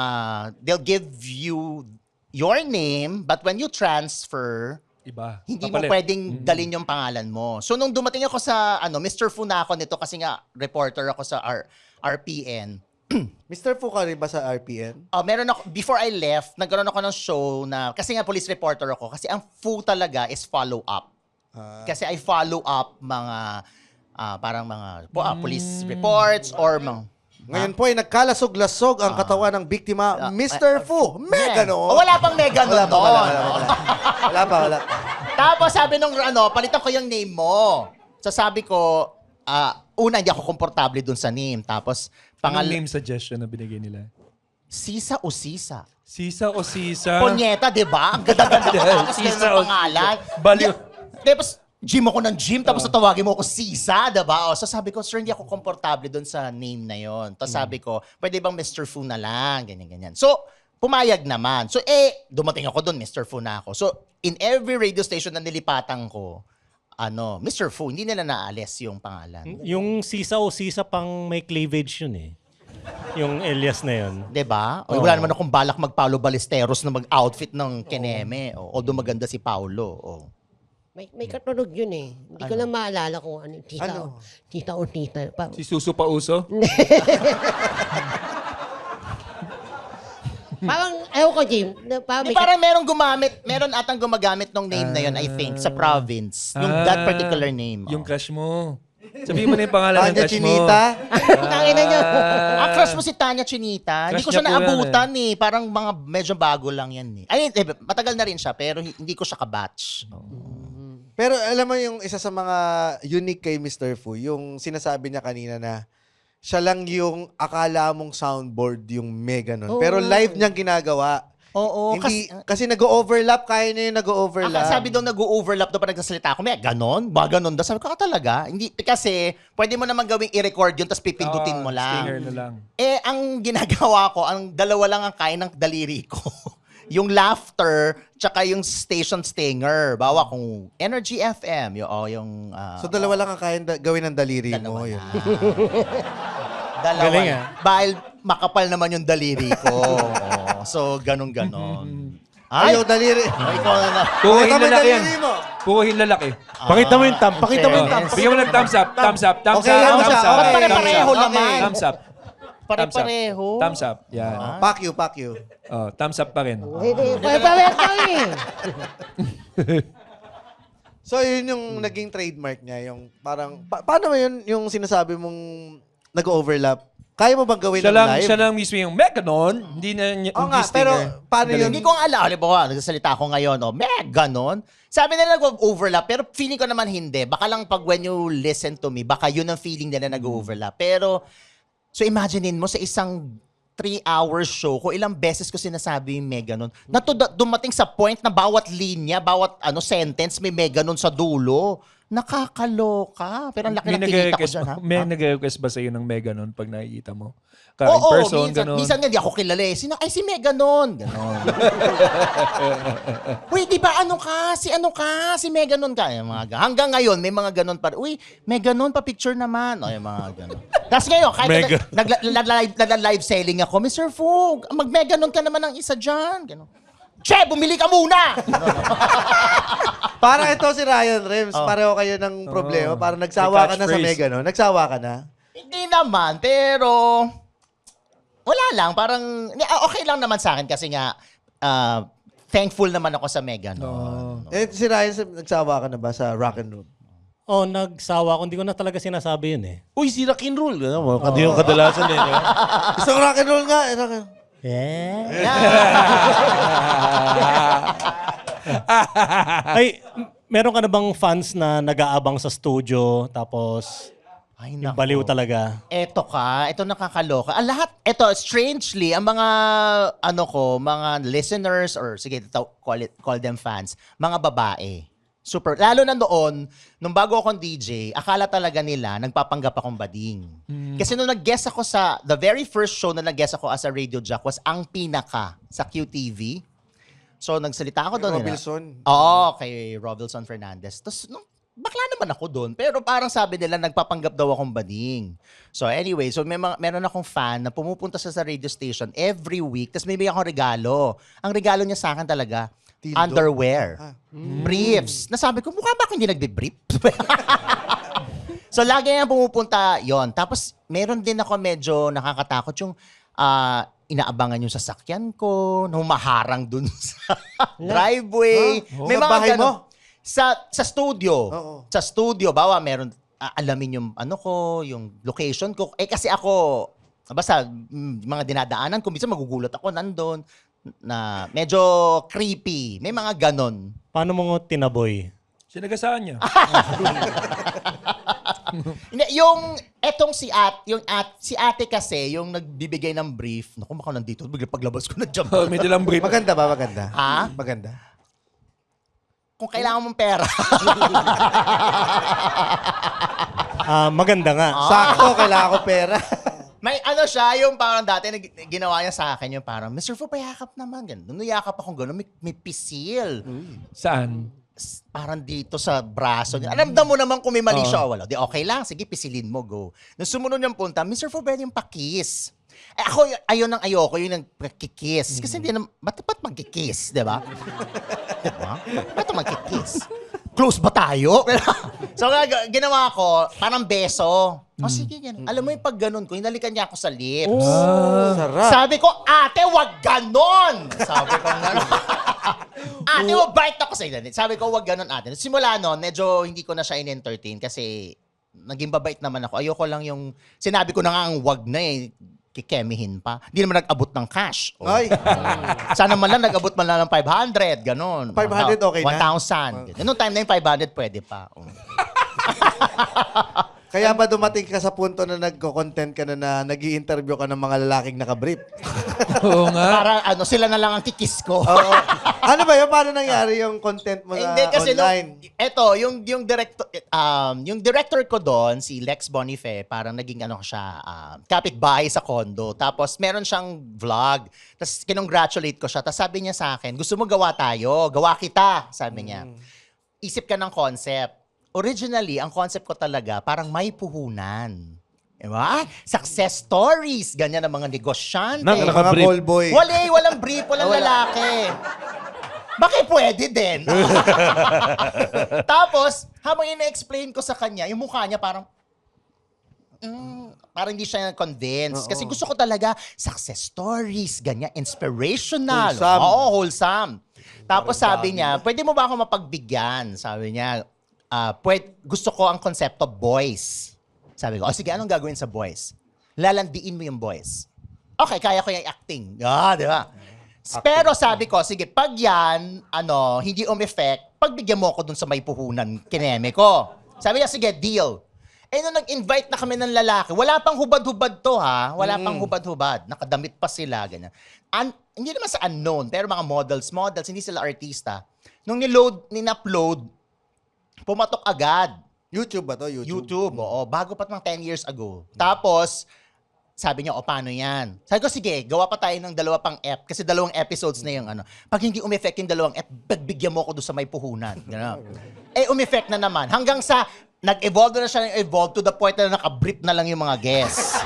they'll give you your name, but when you transfer, Iba. hindi Papalit. mo pwedeng dalin yung pangalan mo. So nung dumating ako sa, Mr. Fu na ako nito kasi nga, reporter ako sa RPN. Mr. Fu ka rin ba sa RPN? Meron ako, before I left, nagkaroon ako ng show na, kasi nga police reporter ako, kasi ang Fu talaga is follow up. Kasi I follow up mga, parang mga police reports or mga, Ngayon po ay nagkalasog-lasog ang katawan ng biktima, Mr. Fu. Meganon. Wala pang Meganon noon. Wala pa. Tapos sabi nung palitan ko yung name mo. So sabi ko, una hindi ako komportable dun sa name. Tapos Anong name suggestion na binigay nila? Sisa o Sisa? Sisa o Sisa? Ponyeta, di ba? Ang ganda-ganda tapos Sisa ganun o ang pangalan. Baliw. Tapos gym ako ng gym, tapos tatawagin mo ako Sisa, diba? So sabi ko, sir, hindi ako komportable dun sa name na yon. Tapos sabi ko, pwede bang Mr. Fu na lang? Ganyan-ganyan. So, pumayag naman. So, dumating ako doon, Mr. Fu na ako. So, in every radio station na nilipatan ko, Mr. Fu, hindi nila naalis yung pangalan. Yung sisa o sisa pang may cleavage yun eh. Yung alias na yun. 'Di ba? O, wala naman akong balak mag-Paulo Ballesteros na mag-outfit ng Keneme. Although maganda si Paulo. May katunog yun eh. Hindi ko lang maalala kung ano. Tita o tita. Si Suso Pauso? Parang, ewan ko, Jim. Di parang meron atang gumagamit ng name na yun, I think, sa province. Yung that particular name. Yung crush mo. Sabihin mo na yung pangalan ng Tanya crush mo. Chinita. Tangin na niya. Crush mo si Tanya Chinita. Hindi ko Crush siya niya po yan, naabutan eh. Parang mga medyo bago lang yan eh. Ay, matagal na rin siya, pero hindi ko siya kabatch. Pero alam mo yung isa sa mga unique kay Mr. Fu, yung sinasabi niya kanina na siya lang yung akala mong soundboard yung mega nun. Pero live niyang ginagawa. Oo. Kasi nag-overlap, kaya niya yung nag-overlap. Sabi daw nag-overlap daw pa nagsasalita ako. May ganon? Ba ganon daw? Sabi ko, talaga? Hindi, kasi pwede mo naman gawing i-record yun tapos pipindutin mo lang. Stinger na lang. Ang ginagawa ko, ang dalawa lang ang kain ng daliri ko. Yung laughter, tsaka yung station stinger. Bawa kung Energy FM, yung... So dalawa lang ang kaya gawin ng daliri mo. Yun. Dalawa. Galing, lang. Dahil makapal naman yung daliri ko. So, ganon-ganon. Ayaw, daliri. Ikaw na. Pukuhin Pakita mo yung lalaki yan. daliri mo. Pukuhin lalaki. Pakita mo yung thumb. Pakita mo yung thumb. Bigyan mo ng thumbs up. Thumbs up. Thumbs Okay, up. yan Thumbs siya. up. Okay. Pare-pareho Okay. naman. Thumbs up. Pare-pareho. Thumbs up. Yan. Pack you. Oh, thumbs up pa rin. Hindi, pwede ka eh. So, yun yung naging trademark niya. Yung parang, paano mo yun yung sinasabi mong nag-overlap? Kaya mo bang gawin ng live? Siya lang mismo yung meganon. Hindi na niya. Oo nga, pero paano yun? Hindi ko alam. Halimbawa, nagsasalita ako ngayon, ganon. Sabi nila nag-overlap, pero feeling ko naman hindi. Baka lang pag when you listen to me, baka yun ang feeling nila nag-overlap. Pero, so imaginein mo sa isang 3-hour show, kung ilang beses ko sinasabi yung meganon, dumating sa point na bawat linya, bawat sentence, may meganon sa dulo. Nakakaloka. Pero ang laki ng kinita ko dyan, ha? May nag-request ba sa'yo ng meganon pag nakikita mo? In Oo, person, minsan nga di ako kilala eh. Sino? Ay, si Meganon. Ganon. Uy, di ba Si Meganon ka. Yung mga hanggang ngayon, may mga ganon pa. Uy, Meganon, pa-picture naman. O, yung mga ganon. Tapos ngayon, kahit nag-live selling ako, Mr. Fu, mag-Meganon ka naman ng isa dyan. Ganon. Che, bumili ka muna! Parang ito si Ryan Rems. Pareho kayo ng problema. Parang nagsawa ka na sa catchphrase. mega, no? Nagsawa ka na? Hindi naman, pero wala lang. Parang, okay lang naman sa akin kasi nga, thankful naman ako sa Meganon. Si Ryan, nagsawa ka na ba sa rock and roll? Oh, nagsawa ko. Hindi ko na talaga sinasabi yun eh. Uy, si rock and roll. Hindi yung kadalasan eh. No? Isang rock and roll nga. Ay, meron ka na bang fans na nag-aabang sa studio tapos Ay, yung nako. baliw talaga? Ito nakakaloka. Strangely, ang mga, mga listeners, or sige, call them fans, mga babae. Super. Lalo na noon, nung bago akong DJ, akala talaga nila, nagpapanggap akong bading. Kasi nung nag-guest ako the very first show na nag-guest ako as a radio jock was Ang Pinaka sa QTV. So, nagsalita ako doon. Robinson. Oo, kay Robinson Fernandez. Tapos, bakla naman ako doon. Pero parang sabi nila, nagpapanggap daw akong bading. So anyway, meron akong fan na pumupunta sa radio station every week. Tapos may akong regalo. Ang regalo niya sa akin talaga, Dildo? underwear. Briefs. Nasabi ko, mukha ba ako hindi nagbe-brief? So lagi niyang pumupunta yon. Tapos meron din ako medyo nakakatakot yung inaabangan yung sasakyan ko, humaharang dun sa driveway. May Sa mga bahay ganon. mo? Sa studio. Oo. Sa studio, meron, alamin yung yung location ko. Kasi ako, basta mga dinadaanan ko, minsan magugulat ako nandun, na medyo creepy. May mga ganon. Paano mo tinaboy? Sinagasaan niya. Hindi, si ate kasi, yung nagbibigay ng brief, naku, baka nandito, bigla paglabas ko na dyan. May dalang brief. Maganda ba? Maganda? Ha? Maganda. Kung kailangan mong pera. Maganda nga. Sakto, kailangan ko pera. May ano siya, yung parang dati na ginawa niya sa akin, yung parang, Mr. Fu, payakap naman. Ganun. Nung yakap akong gano'n, may pisil. Saan? Parang dito sa braso niya. Alam mo naman kung may mali siya o wala. Di okay lang, sige, pisilin mo, go. Nung sumunod niyang punta, Mr. Fu, pwede yung pakiss. Eh ako, ayoko yung nagkikiss. Kasi hindi na, ba't magkikiss, di ba? Diba? Ba't magkikiss? Close ba tayo? So, ginawa ko, parang beso. O sige, ganun. Alam mo yung pag ganun ko, hinalikan niya ako sa lips. Sarap. Sabi ko, ate, wag ganon! Sabi ko, gano'n. Ate, mabait ako sa inyo. Sabi ko, wag ganon, ate. Simula noon, medyo hindi ko na siya in-entertain kasi naging babait naman ako. Ayoko lang yung, sinabi ko na nga ang wag na eh, kikemihin pa. Hindi naman nag-abot ng cash. Oh. Ay. Sana man lang nag-abot man lang ng 500, ganon. 500 okay na? 1,000. Noong time na yung 500, pwede pa. Oh. Kaya ba dumating ka sa punto na nagko-content ka na nag-i-interview ka ng mga lalaking nakabrief? Oo nga. Para ano, sila na lang ang kikis ko. Oo. Ano ba yun? Paano nangyari yung content mo sa Hindi kasi online? yung director ko doon, si Lex Bonife, parang naging ano siya, kapitbahay sa condo. Tapos meron siyang vlog. Tapos kinongratulate ko siya. Tapos sabi niya sa akin, gusto mo gawa tayo? Gawa kita, sabi niya. Isip ka ng concept. Originally, ang concept ko talaga, parang may puhunan. Diba? Success stories. Ganyan ang mga negosyante. Mga Nakabrief. ball boy. Walang brief, walang lalaki. Bakit pwede din? Tapos, habang ina-explain ko sa kanya, yung mukha niya parang, parang hindi siya convinced. Kasi gusto ko talaga success stories, ganyan, inspirational. Wholesome. Oo, wholesome. Tapos sabi niya, pwede mo ba ako mapagbigyan? Sabi niya, gusto ko ang konsepto boys. Sabi ko, sige, anong gagawin sa boys? Lalandiin mo yung boys. Okay, kaya ko yung acting. Di ba? Pero sabi ko, sige, pag yan, hindi effect, pagbigyan mo ako dun sa may puhunan, kineme ko. Sabi niya, sige, deal. Eh, nung nag-invite na kami ng lalaki, wala pang hubad-hubad to, ha? Wala pang hubad-hubad. Nakadamit pa sila, ganyan. Hindi naman sa unknown, pero mga models, hindi sila artista. Nung ni-upload, pumatok agad. YouTube ba to? YouTube, oo. Bago pa mga 10 years ago. Tapos, sabi niya, paano yan? Sabi ko, sige, gawa pa tayo ng 2 pang kasi 2 episodes na yung Pag hindi umeffect yung 2 pagbigyan mo ko doon sa may puhunan. Gano'n. Umeffect na naman. Hanggang sa, nag-evolve na siya to the point na nakabrief na lang yung mga guests.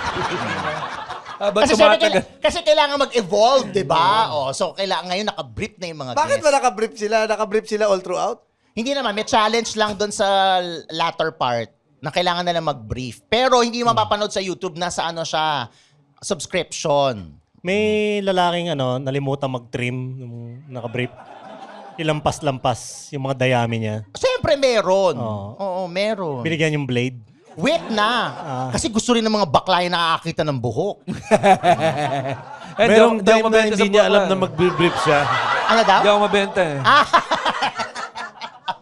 Kasi kailangan mag-evolve, di ba? So, kailangan ngayon nakabrief na yung mga Bakit guests. ba nakabrief sila? Nakabrief sila all throughout? Hindi naman, may challenge lang doon sa latter part na kailangan nila mag-brief. Pero hindi mo mapapanood sa YouTube na sa siya, subscription. May lalaking nalimutan mag-trim nung naka-brief. Ilampas-lampas yung mga dayami niya. Siyempre meron. Oo. Oo, meron. Binigyan yung blade. Wait na. Kasi gusto rin ng mga bakla yung nakakakita ng buhok. Merong di ako time na mabenta hindi sa niya buwan. alam na mag-brief siya. Ano daw? Hindi ako mabenta eh.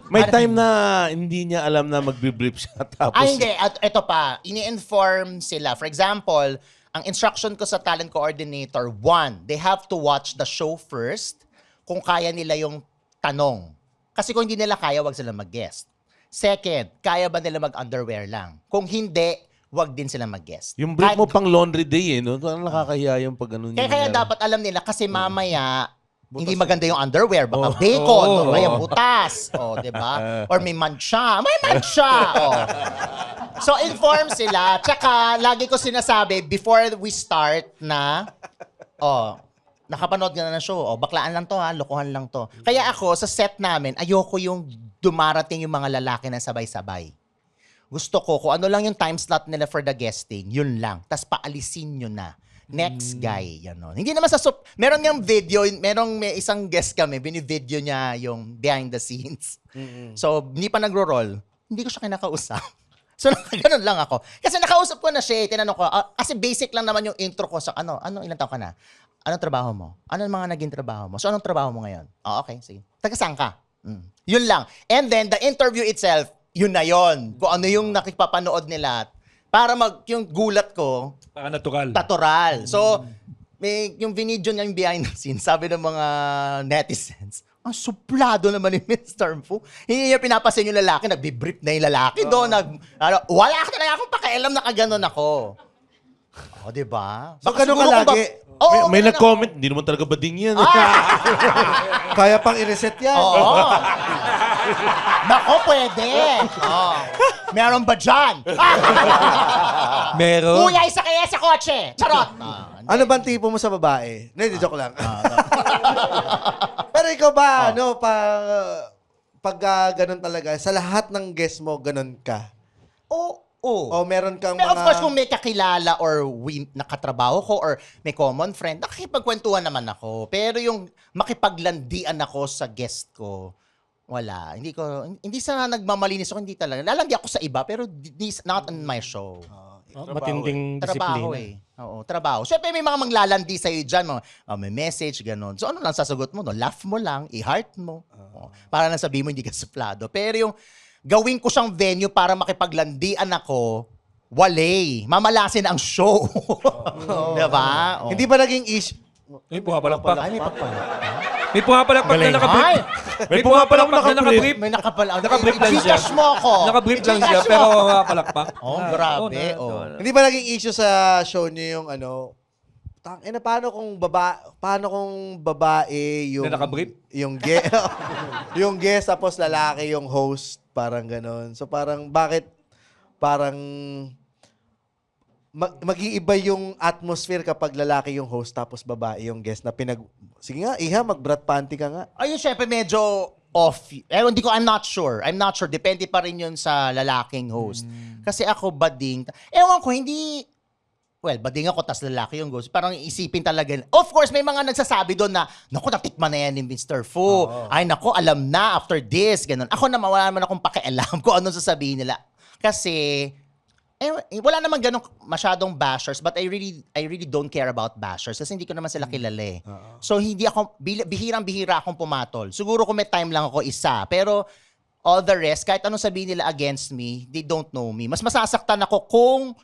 May time na hindi niya alam na mag-brief siya. Tapos, Hindi. Ito pa. Ini-inform sila. For example, ang instruction ko sa talent coordinator, 1, they have to watch the show first kung kaya nila yung tanong. Kasi kung hindi nila kaya, wag sila mag-guest. Second, kaya ba nila mag-underwear lang? Kung hindi, wag din sila mag-guest. yung brief mo pang laundry day no? Parang nakakahiya yung pag ano niya. Kaya dapat alam nila kasi mamaya, hindi maganda yung underwear. Baka bacon, o kaya butas. Di ba? Or may mancha. May mancha! So, inform sila. Tsaka, lagi ko sinasabi, before we start na, nakapanood ka na ng show. Baklaan lang to, lokohan lang to. Kaya ako, sa set namin, ayoko yung dumarating yung mga lalaki na sabay-sabay. Gusto ko, kung ano lang yung time slot nila for the guesting, yun lang. Tapos paalisin nyo na. Next guy, gano'n. Hindi naman meron niyang video, may isang guest kami, bini-video niya yung behind the scenes. So, hindi pa nagro-roll, hindi ko siya kinakausap. So, gano'n lang ako. Kasi nakausap ko na siya, tinanong ko, kasi basic lang naman yung intro ko sa ilang taon ka na? Anong trabaho mo? Anong mga naging trabaho mo? So, anong trabaho mo ngayon? Okay, sige. Taga-saan ka? Yun lang. And then, the interview itself, yun na yun. Kung ano yung nakipapanood nila, para yung gulat ko, natural. So, yung video niya yung behind the scenes, sabi ng mga netizens, suplado naman ni Mr. Fu. Hindi niya pinapasin yung lalaki, nagbibrief na yung lalaki doon. Wala ka talaga akong pakialam na kaganon ako. O, di ba? So, Baka ganun siguro ka kung lagi? Oo, may ganun nag-comment, hindi naman talaga bading yan. Kaya pang i-reset yan. Oo. Nako, pwede. Oh. Meron ba dyan? Meron. Kuya, isa kaya sa kotse. Charot. Ano bang tipo mo sa babae? Hindi, joke lang. Pero ikaw ba, pag ganun talaga, sa lahat ng guest mo, ganun ka? Oo. O meron kang Pero mga... of course, kung may kakilala or nakatrabaho ko or may common friend, nakikipagkwentuhan naman ako. Pero yung makipaglandian ako sa guest ko, wala. Hindi sa nagmamalinis ako, hindi talaga. Lalandi ako sa iba, pero not on my show. Matinding Trabaho disiplina. Oo, trabaho. Siyempre may mga manglalandi sa'yo dyan, mga, may message, ganun. So ano lang sasagot mo? No? Laugh mo lang, i-heart mo. Para lang sabihin mo hindi ka suplado. Pero yung gawin ko siyang venue para makipaglandian ako, wale. Mamalasin ang show. Diba? Oh. Hindi ba naging issue? May pumapalakpak. Ay, may pagpala. May pumapalakpak na Galing. nakabrief. Ay! May pumapalakpak na nakabrief. May nakapala. Nakabrief lang siya. Gcash mo ako. Nakabrief lang siya, I-Gcash mo pero ako. pumapalakpak. Oh, grabe. Oh. Hindi ba naging issue sa show niyo yung paano kung babae yung Na nakabrief? yung yung guest tapos lalaki yung host, parang ganon. So parang bakit parang mag-iiba yung atmosphere kapag lalaki yung host tapos babae yung guest na sige nga, Iha, mag-brat panty ka nga. Ayun, syempre medyo off. I'm not sure. Depende pa rin yun sa lalaking host. Kasi ako, bading. Ewan ko, bading ako, tas lalaki yung host. Parang isipin talaga. Of course, may mga nagsasabi doon na, naku, natikman na yan ni Mr. Fu. Ay, naku, alam na after this. Ganun. Ako naman, wala naman akong pakialam kung anong sasabihin nila. Kasi, wala naman ganun masyadong bashers, but I really don't care about bashers kasi hindi ko naman sila kilala eh. So hindi ako, bihirang-bihira akong pumatol. Siguro kung may time lang ako isa, pero all the rest, kahit anong sabihin nila against me, they don't know me. Mas masasaktan ako kung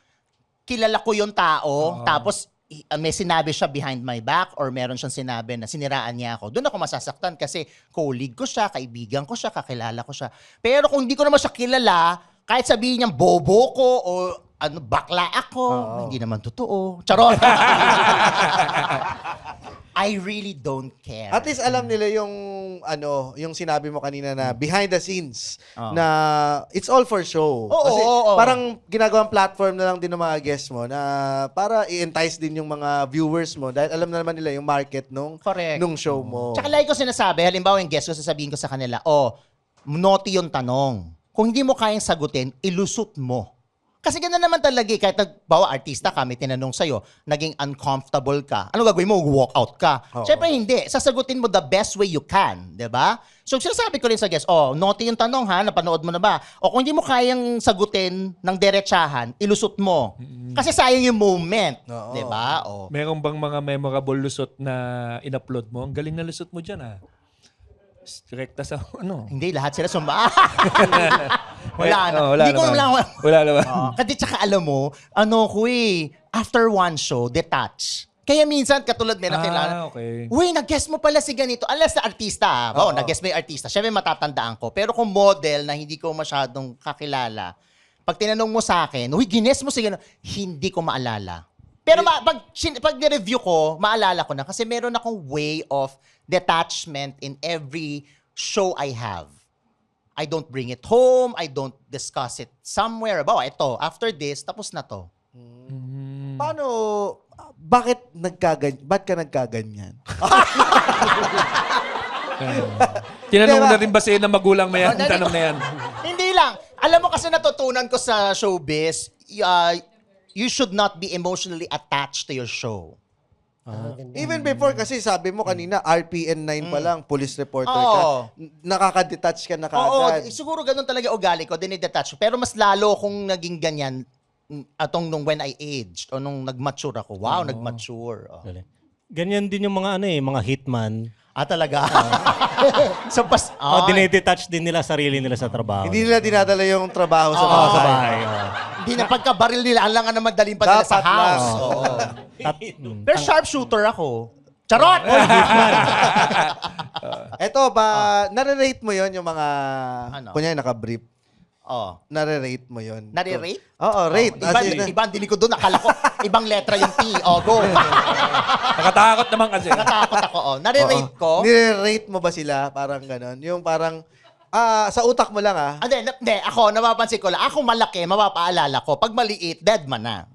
kilala ko yung tao, tapos may sinabi siya behind my back or meron siyang sinabi na siniraan niya ako. Doon ako masasaktan kasi colleague ko siya, kaibigan ko siya, kakilala ko siya. Pero kung hindi ko naman siya kilala, kahit sabihin niyang bobo ko o bakla ako, hindi naman totoo. Charot! I really don't care. At least alam nila yung yung sinabi mo kanina na behind the scenes na it's all for show. Kasi parang ginagawang platform na lang din ng mga guests mo na para i-entice din yung mga viewers mo dahil alam na naman nila yung market nung show mo. Tsaka like ko sinasabi, halimbawa yung guest ko, sasabihin ko sa kanila, naughty yung tanong. Kung hindi mo kayang sagutin, ilusot mo. Kasi gano'n naman talaga kahit artista ka, may tinanong sa'yo, naging uncomfortable ka. Ano gagawin mo? Walk out ka. Siyempre hindi. Sasagutin mo the best way you can. Diba? So sinasabi ko rin sa guest, naughty yung tanong ha, napanood mo na ba? O kung hindi mo kayang sagutin ng derechahan, ilusot mo. Kasi sayang yung moment. Diba? Meron bang mga memorable lusot na in-upload mo? Ang galing na lusot mo dyan Direkta sa Hindi, lahat sila Wala na. Wala Hindi ko naman. lang. Wala naman. Kasi tsaka alam mo, after one show, detach. Kaya minsan, katulad may nakilala, okay. uy, nag-guest mo pala si ganito. Unless na artista, nag-guest mo yung artista. Siyempre matatandaan ko. Pero kung model na hindi ko masyadong kakilala, pag tinanong mo sa akin, uy, gines mo si ganito, hindi ko maalala. Pero pag ni-review ko, maalala ko na. Kasi meron akong way of detachment in every show I have. I don't bring it home. I don't discuss it somewhere. Ito, after this, tapos na to. Bakit ka nagkaganyan? Tinanong mo Diba? na rin ba sa'yo ng magulang mo yan? Tanong na yan. Hindi lang. Alam mo kasi natutunan ko sa showbiz, you should not be emotionally attached to your show. Even before, kasi sabi mo kanina, RPN 9 pa lang, police reporter ka. Nakaka-detach ka na kaagad. Siguro ganun talaga ugali ko, dinidetach. Pero mas lalo kung naging ganyan nung when I aged o nung nag-mature ako. Wow, nag-mature. Ganyan din yung mga mga hitman. Talaga? Dinedetach din nila sarili nila sa trabaho. Hindi nila dinadala yung trabaho sa bahay. sa bahay. Hindi na pagkabaril nila, alang nga naman dalhin pa nila sa Dapat lang. house. Pero sharpshooter ako. Charot! Eto, nare-rate mo yon yung mga, kunyari naka-brief. Oh. nare-rate mo yun. Nare-rate? Oo, rate. Iba, As in, iba, dinig ko doon. Akala ko, ibang letra yung T. Oh, go. Nakatakot naman kasi. Natakot ako. Oh. Nare-rate ko. nire-rate mo ba sila? Parang ganon. Yung parang, sa utak mo lang Hindi, ako, napapansin ko lang. Ako malaki, mapapaalala ko. Pag maliit, dead man na.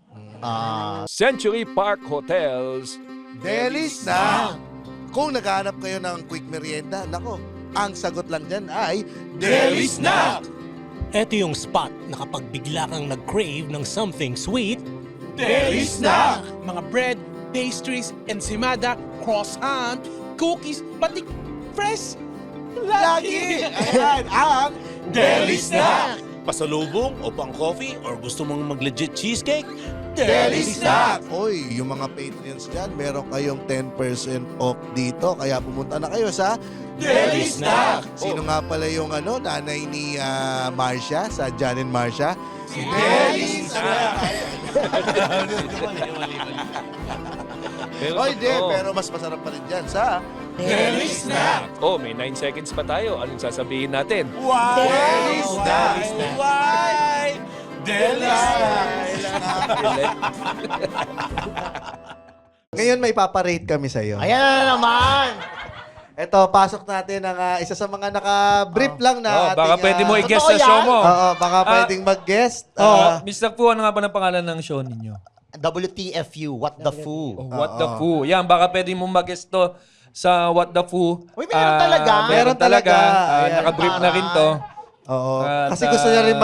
Century Park Hotels. Delis na! Kung naghahanap kayo ng quick merienda, nako, ang sagot lang dyan ay Delis na! Ito yung spot na kapag bigla kang nag-crave ng something sweet, Delis na! Mga bread, pastries, ensimada, croissant, cookies, pati fresh. Lagi! Ayan, ang Delis na! Pasalubong o pang coffee or gusto mong mag-legit cheesecake? Delis na! Oy, yung mga patrons dyan, meron kayong 10% off dito. Kaya pumunta na kayo sa Delis na! Sino nga pala yung nanay ni Marcia, sa Jan and Marcia? Si Delis na! Oy, pero mas masarap pa rin dyan sa Delis na! Oh, may 9 seconds pa tayo. Anong sasabihin natin? Delis na! Why? Delis Ngayon may paparate kami sa'yo. Ayan na naman. Ito, pasok natin ang isa sa mga naka-brief lang na Oh, baka pwede mo i-guess Totoo sa show yan? mo. Oo, baka pwedeng mag-guest. Oh, Mr. Fu, ano nga ba ng pangalan ng show ninyo? WTFU, What the Foo. Oh, What the Fu. Yan, baka pwede mo mag-guest to sa What the Fu. Uy, meron talaga. Meron talaga. Ayan. Naka-brief na rin to. Oo. At, Kasi gusto niya rin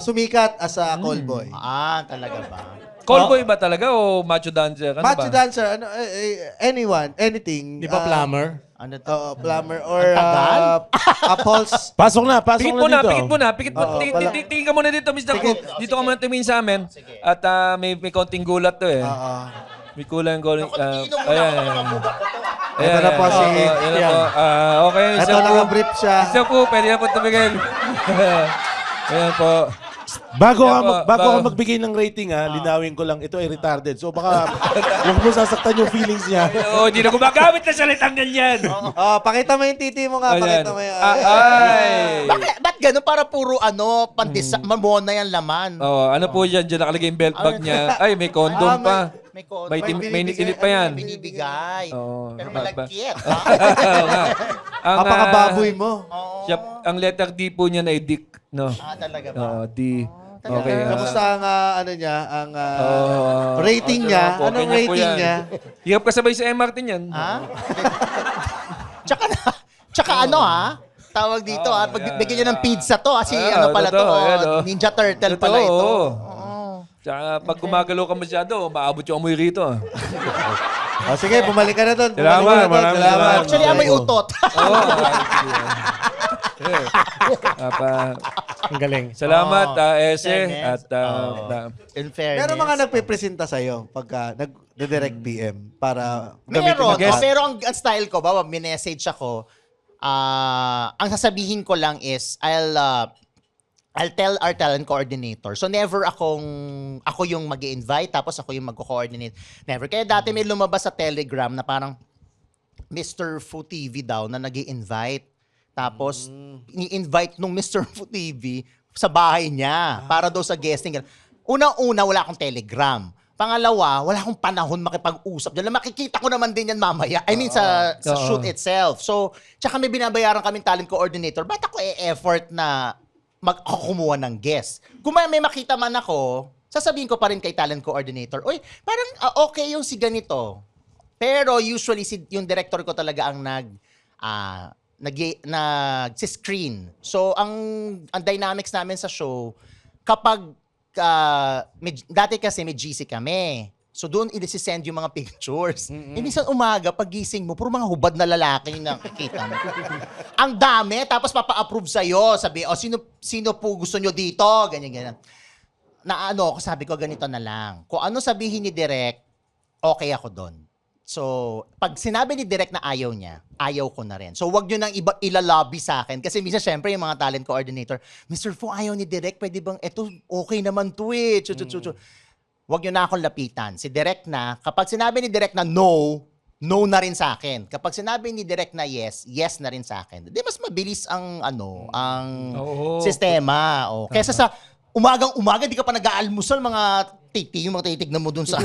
sumikat as a call boy. Talaga ba? Callboy ba talaga o macho dancer? Ano Macho ba? dancer, anyone, anything. di ba plumber? Ano to? Oo, plumber or tagal? a pulse. Pasok na Pikit mo na, dito. pikit mo na, pikit mo. Oo, pala. Tingin ka muna dito, Mr. Fu. Dito ka muna tumingin sa amin. At may konting gulat to eh. Oo. May kulang gulat. Inom muna Ayan. ako, makamugat ko to. Ito na po si... Ayan na po. Okay, Ito Mr. Fu. naka-brief siya. Mr. Fu, pwede na po tumigil. Ayan po. Bago Yan po, ka magbigay ng rating linawin ko lang, ito ay retarded. So baka huwag mo sasaktan yung feelings niya. Oo, hindi na gumagamit na salitang ganyan. Pakita mo yung titi mo nga. Ayan. Pakita mo yung... Ay. Ba't ganun? Para puro mamona yan laman. Oh, ano po yan? Diyan nakalagay yung belt bag niya. Ay, may condom pa. May kodo. May init pa yan. Binibigay. Oo. Pero malagkit. Oo nga. Ang, Papakababoy mo. ang letter D po niya na ay dick. No? Talaga ba? Oo, D. Okay. Kamusta ang rating niya? Okay Anong na po rating yan. niya? Hirap kasabay sa MRT niyan. Tsaka tawag dito pagbigyan niya ng pizza to kasi pala to, totoo, yan, oh. Ninja Turtle Totoo, pala ito. oo. Tsaka pag gumagalaw ka masyado, maabot yung amoy rito. Sige, bumalik ka na doon. Salamat, maraming salamat. Actually, amoy utot. Oo. Ang galing. Salamat, Ese. Fairness. At In fairness. Meron mga nagpe-presenta sa'yo pagka nag-direct PM para Meron. guest. Pero ang style ko, minessage ako, ang sasabihin ko lang is, I'll tell our talent coordinator. So never ako yung mag-i-invite tapos ako yung magko-coordinate. Never. Kaya dati may lumabas sa Telegram na parang Mr. Fu TV daw na nag-i-invite. Tapos ini-invite nung Mr. Fu TV sa bahay niya para daw sa guesting. Unang-una, wala akong Telegram. Pangalawa, wala akong panahon makipag-usap. Diyan makikita ko naman din yan mamaya. I mean, sa shoot itself. So, tsaka may binabayaran kaming talent coordinator. Ba't ako effort na magkukumuha ng guest? Kung may makita man ako, sasabihin ko pa rin kay talent coordinator, uy, parang okay yung si ganito. Pero usually, yung director ko talaga ang nag-screen. So, ang dynamics namin sa show, kapag dati kasi may GC kami. So doon i-send yung mga pictures. Minsan umaga, pag gising mo, puro mga hubad na lalaki yung nakikita mo. Ang dami, tapos papa-approve sa'yo. Sabi, sino po gusto nyo dito? Ganyan. Sabi ko, ganito na lang. Kung ano sabihin ni Direk, okay ako doon. So, pag sinabi ni Direk na ayaw niya, ayaw ko na rin. So, wag nyo nang ilalobby sa akin. Kasi minsan, syempre, yung mga talent coordinator, Mr. Fu, ayaw ni Direk, pwede bang, eto, okay naman to eh. Wag nyo na akong lapitan. Si Direk na, kapag sinabi ni Direk na no, no na rin sa akin. Kapag sinabi ni Direk na yes, yes na rin sa akin. Di mas mabilis ang ang sistema. Kaysa sa umagang-umaga, di ka pa nag-aalmusal, yung mga titignan mo dun sa...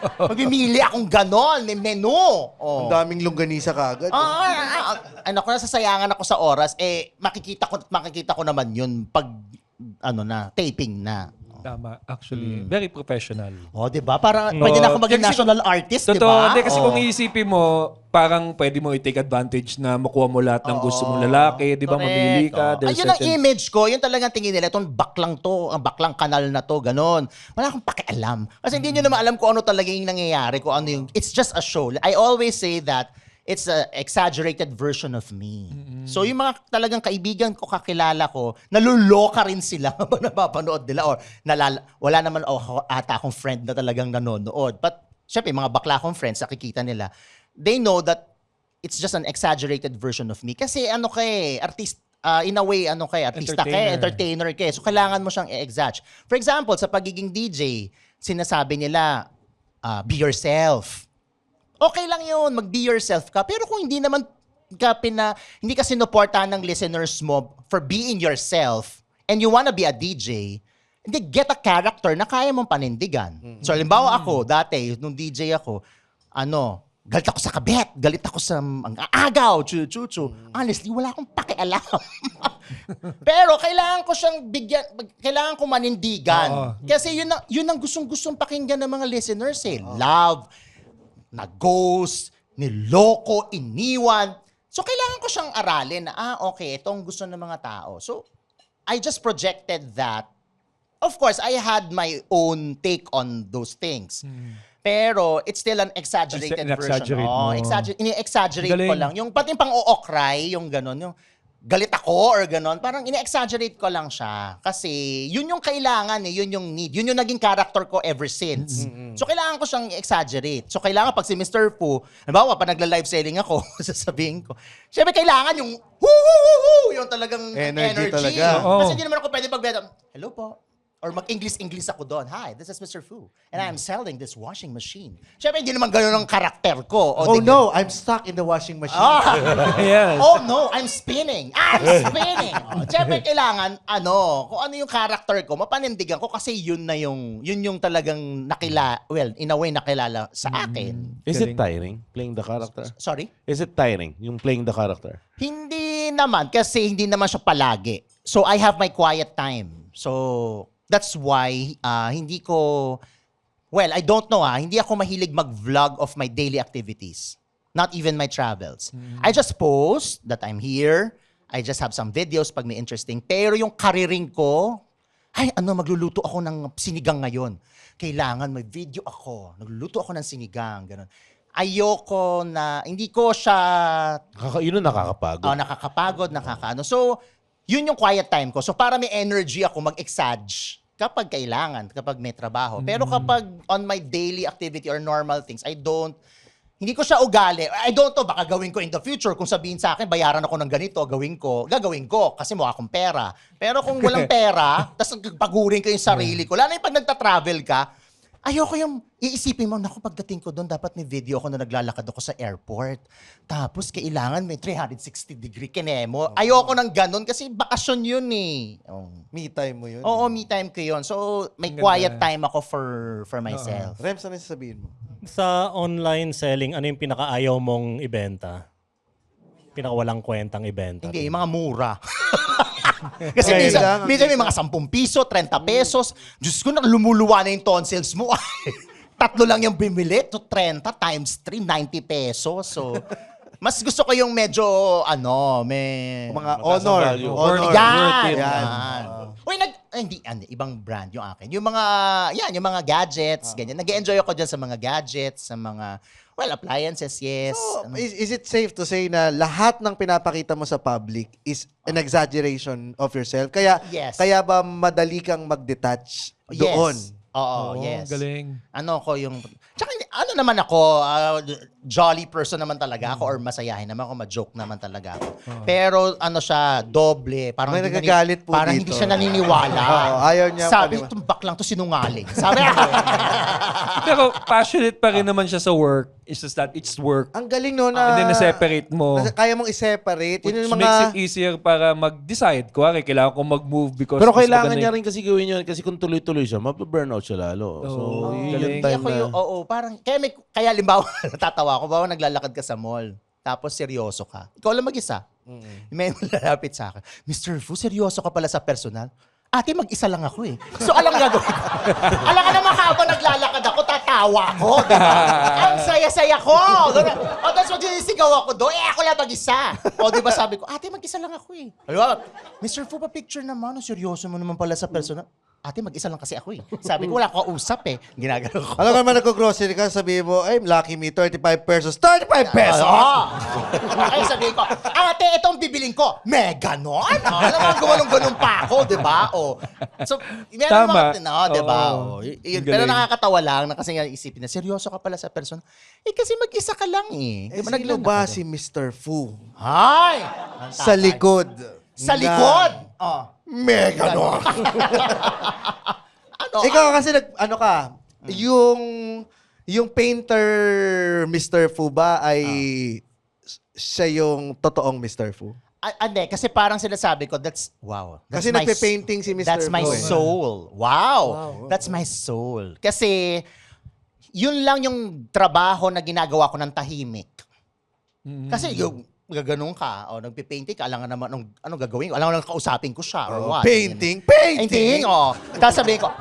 Magmimili akong ganon, may menu. Ang daming longganisa kagad. Nasasayangan ako sa oras, makikita ko naman yun pag, taping na. Tama. Actually, very professional. Di ba? Para pwede na ako maging national artist, di Totoo. ba? Kasi kung iisipin mo, parang pwede mo i-take advantage na makuha mo lahat ng gusto mong lalaki, di ba? Correct. Mamili ka. There's Ayun ang certain- image ko. Yun talagang tingin nila. Itong baklang to, ang baklang kanal na to, ganon. Wala akong pakialam. Kasi hindi nyo naman alam kung ano talaga yung nangyayari, kung ano yung... It's just a show. I always say that it's an exaggerated version of me. So yung mga talagang kaibigan ko, kakilala ko, naluloka rin sila habang napapanood nila or wala naman ata akong friend na talagang nanonood. But syempre, mga bakla akong friends, nakikita nila, they know that it's just an exaggerated version of me. Kasi artist, in a way, artista entertainer ka. So kailangan mo siyang i-exagge. For example, sa pagiging DJ, sinasabi nila, be yourself. Okay lang yun, mag-be yourself ka. Pero kung hindi naman hindi ka sinuportahan ng listeners mo for being yourself and you wanna be a DJ, hindi, get a character na kaya mong panindigan. So, halimbawa ako, dati, nung DJ ako, galit ako sa kabet, galit ako sa ang agaw, chu-chu-chu. Honestly, wala akong pakialam. Pero kailangan ko siyang bigyan, kailangan ko manindigan. Kasi yun ang gustong-gustong pakinggan ng mga listeners Love, na-ghost, niloko, iniwan. So, kailangan ko siyang aralin na, okay, ito ang gusto ng mga tao. So, I just projected that. Of course, I had my own take on those things. Pero, it's still an exaggerated version. Ini-exaggerate ko lang. Yung pati pang-o-cry, yung gano'n, yung galit ako or gano'n, parang ini-exaggerate ko lang siya. Kasi yun yung kailangan yun yung need. Yun yung naging character ko ever since. So kailangan ko siyang i-exaggerate. So kailangan pag si Mr. Fu, halimbawa pa nagla-live selling ako, sasabihin ko, syempre kailangan yung hoo yung talagang Energy energy. talaga. Kasi hindi naman ako pwede pag-beta, hello po. Or mag-English ako doon. Hi, this is Mr. Fu. And I'm selling this washing machine. Syempre, hindi naman gano'n ang karakter ko. Oh no, I'm stuck in the washing machine. Yes. Oh no, I'm spinning. Syempre, kailangan, kung ano yung character ko, mapanindigan ko kasi yun yung talagang in a way nakilala sa akin. Is it tiring playing the character? Sorry? Is it tiring yung playing the character? Hindi naman, kasi hindi naman siya palagi. So, I have my quiet time. So, that's why I don't know hindi ako mahilig mag-vlog of my daily activities. Not even my travels. I just post that I'm here. I just have some videos pag may interesting. Pero yung kariring ko, magluluto ako ng sinigang ngayon. Kailangan may video ako. Nagluluto ako ng sinigang. Ganun. Ayoko na, hindi ko siya... Yun ang nakakapagod. Nakakapagod, So, yun yung quiet time ko. So, para may energy ako mag-exage kapag kailangan, kapag may trabaho. Pero kapag on my daily activity or normal things, hindi ko siya ugali. I don't know, baka gawin ko in the future. Kung sabihin sa akin, bayaran ako ng ganito, gagawin ko kasi mukha akong pera. Pero kung walang pera, tapos pagurin ko yung sarili ko, lalo yung pag nagta-travel ka, ayoko yung iisipin mo, naku, pagdating ko doon, dapat may video ako na naglalakad ako sa airport. Tapos, kailangan may 360-degree kinemo. Ayoko ng ganun kasi bakasyon yun Me time mo yun. Oo, me time ko yun. So, may quiet time ako for myself. Rems, ano yung sasabihin mo? Sa online selling, ano yung pinakaayaw mong ibenta? Pinakawalang kwentang ibenta? Hindi, yung mga mura. Kasi minsan may mga 10 piso, 30 pesos. Diyos ko, lumuluwa na yung tonsils mo. 3 lang yung bimili to 30 times 3, 90 pesos. So, mas gusto ko yung medyo, may... Mga honor. value. Honor. Yan! Yan. Uy, hindi, ibang brand yung akin. Yung mga gadgets, ganyan. Nag-enjoy ako dyan sa mga gadgets, sa mga, appliances, yes. So, is it safe to say na lahat ng pinapakita mo sa public is an exaggeration of yourself? Kaya Yes. kaya ba madali kang mag-detach doon? Yes. Oo, yes. Galing. Tsaka naman ako, jolly person naman talaga ako or masayahin naman ako, ma-joke naman talaga ako. Pero siya, doble. Parang May hindi nagagalit po parang dito. hindi siya naniniwala. Oo, ayaw niya Sabi, paniwala. itong baklang to sinungaling. Sabi, Pero passionate pa rin naman siya sa work. It's just that it's work. Ang galing no And na... then na-separate mo. Kaya mong i-separate. Which Yun yung makes mga... it easier para mag-decide. Kuwari, kailangan ko mag-move because... Pero mas kailangan maganda niya yung- rin kasi gawin yun kasi kung tuloy-tuloy siya, mapaburnout siya lalo. So, yun galing. yung time Ako yung, na... oo, parang, kaya limbawa, natatawa ako, bawa naglalakad ka sa mall, tapos seryoso ka. Ikaw lang mag-isa. May lalapit sa akin, Mr. Fu, seryoso ka pala sa personal? Ate, mag-isa lang ako eh. So, alam gagawin ko. Alam ka naman habang naglalakad ako, tatawa ko. Diba? Ang saya-saya ko. O, tapos magsisigaw ako doon, ako lang mag-isa. O, diba sabi ko, ate, mag-isa lang ako eh. Ayun, Mr. Fu, pa-picture naman. Seryoso mo naman pala sa personal. Ate, mag-isa lang kasi ako eh. Sabi ko, wala ko kausap eh. Ginagano ko. Alam ka naman nag-grocery ka, sabihin mo, ay, lucky me, 35 pesos. 35 pesos! Ay, sabihin ko, ate, itong bibiling ko. May ganon? Alam mo, gumanong-ganon pa ako, di ba? So, meron Tama. mga, di ba? Ang Pero galing. nakakatawa lang na kasi nga isipin na, seryoso ka pala sa person. Eh, kasi mag-isa ka lang eh. Eh, Di ba, sino naglalakad ba ka? si Mr. Fu? Hay! Sa likod. Sa Na- likod! Oh. May ganon. Ano? Ikaw kasi ano ka, yung painter Mr. Fu ba ay siya yung totoong Mr. Fu? Hindi, kasi parang sinasabi ko, that's, wow. That's Kasi my nagpe-painting si Mr. That's my Fu eh. soul. Wow. That's my soul. Kasi, yun lang yung trabaho na ginagawa ko ng tahimik. Kasi yung gaganon ka, o nagpipainting ka, alam nga naman anong gagawin ko, alam nga naman kausapin ko siya, or what. Painting! Painting, oh. Tapos sabihin ko,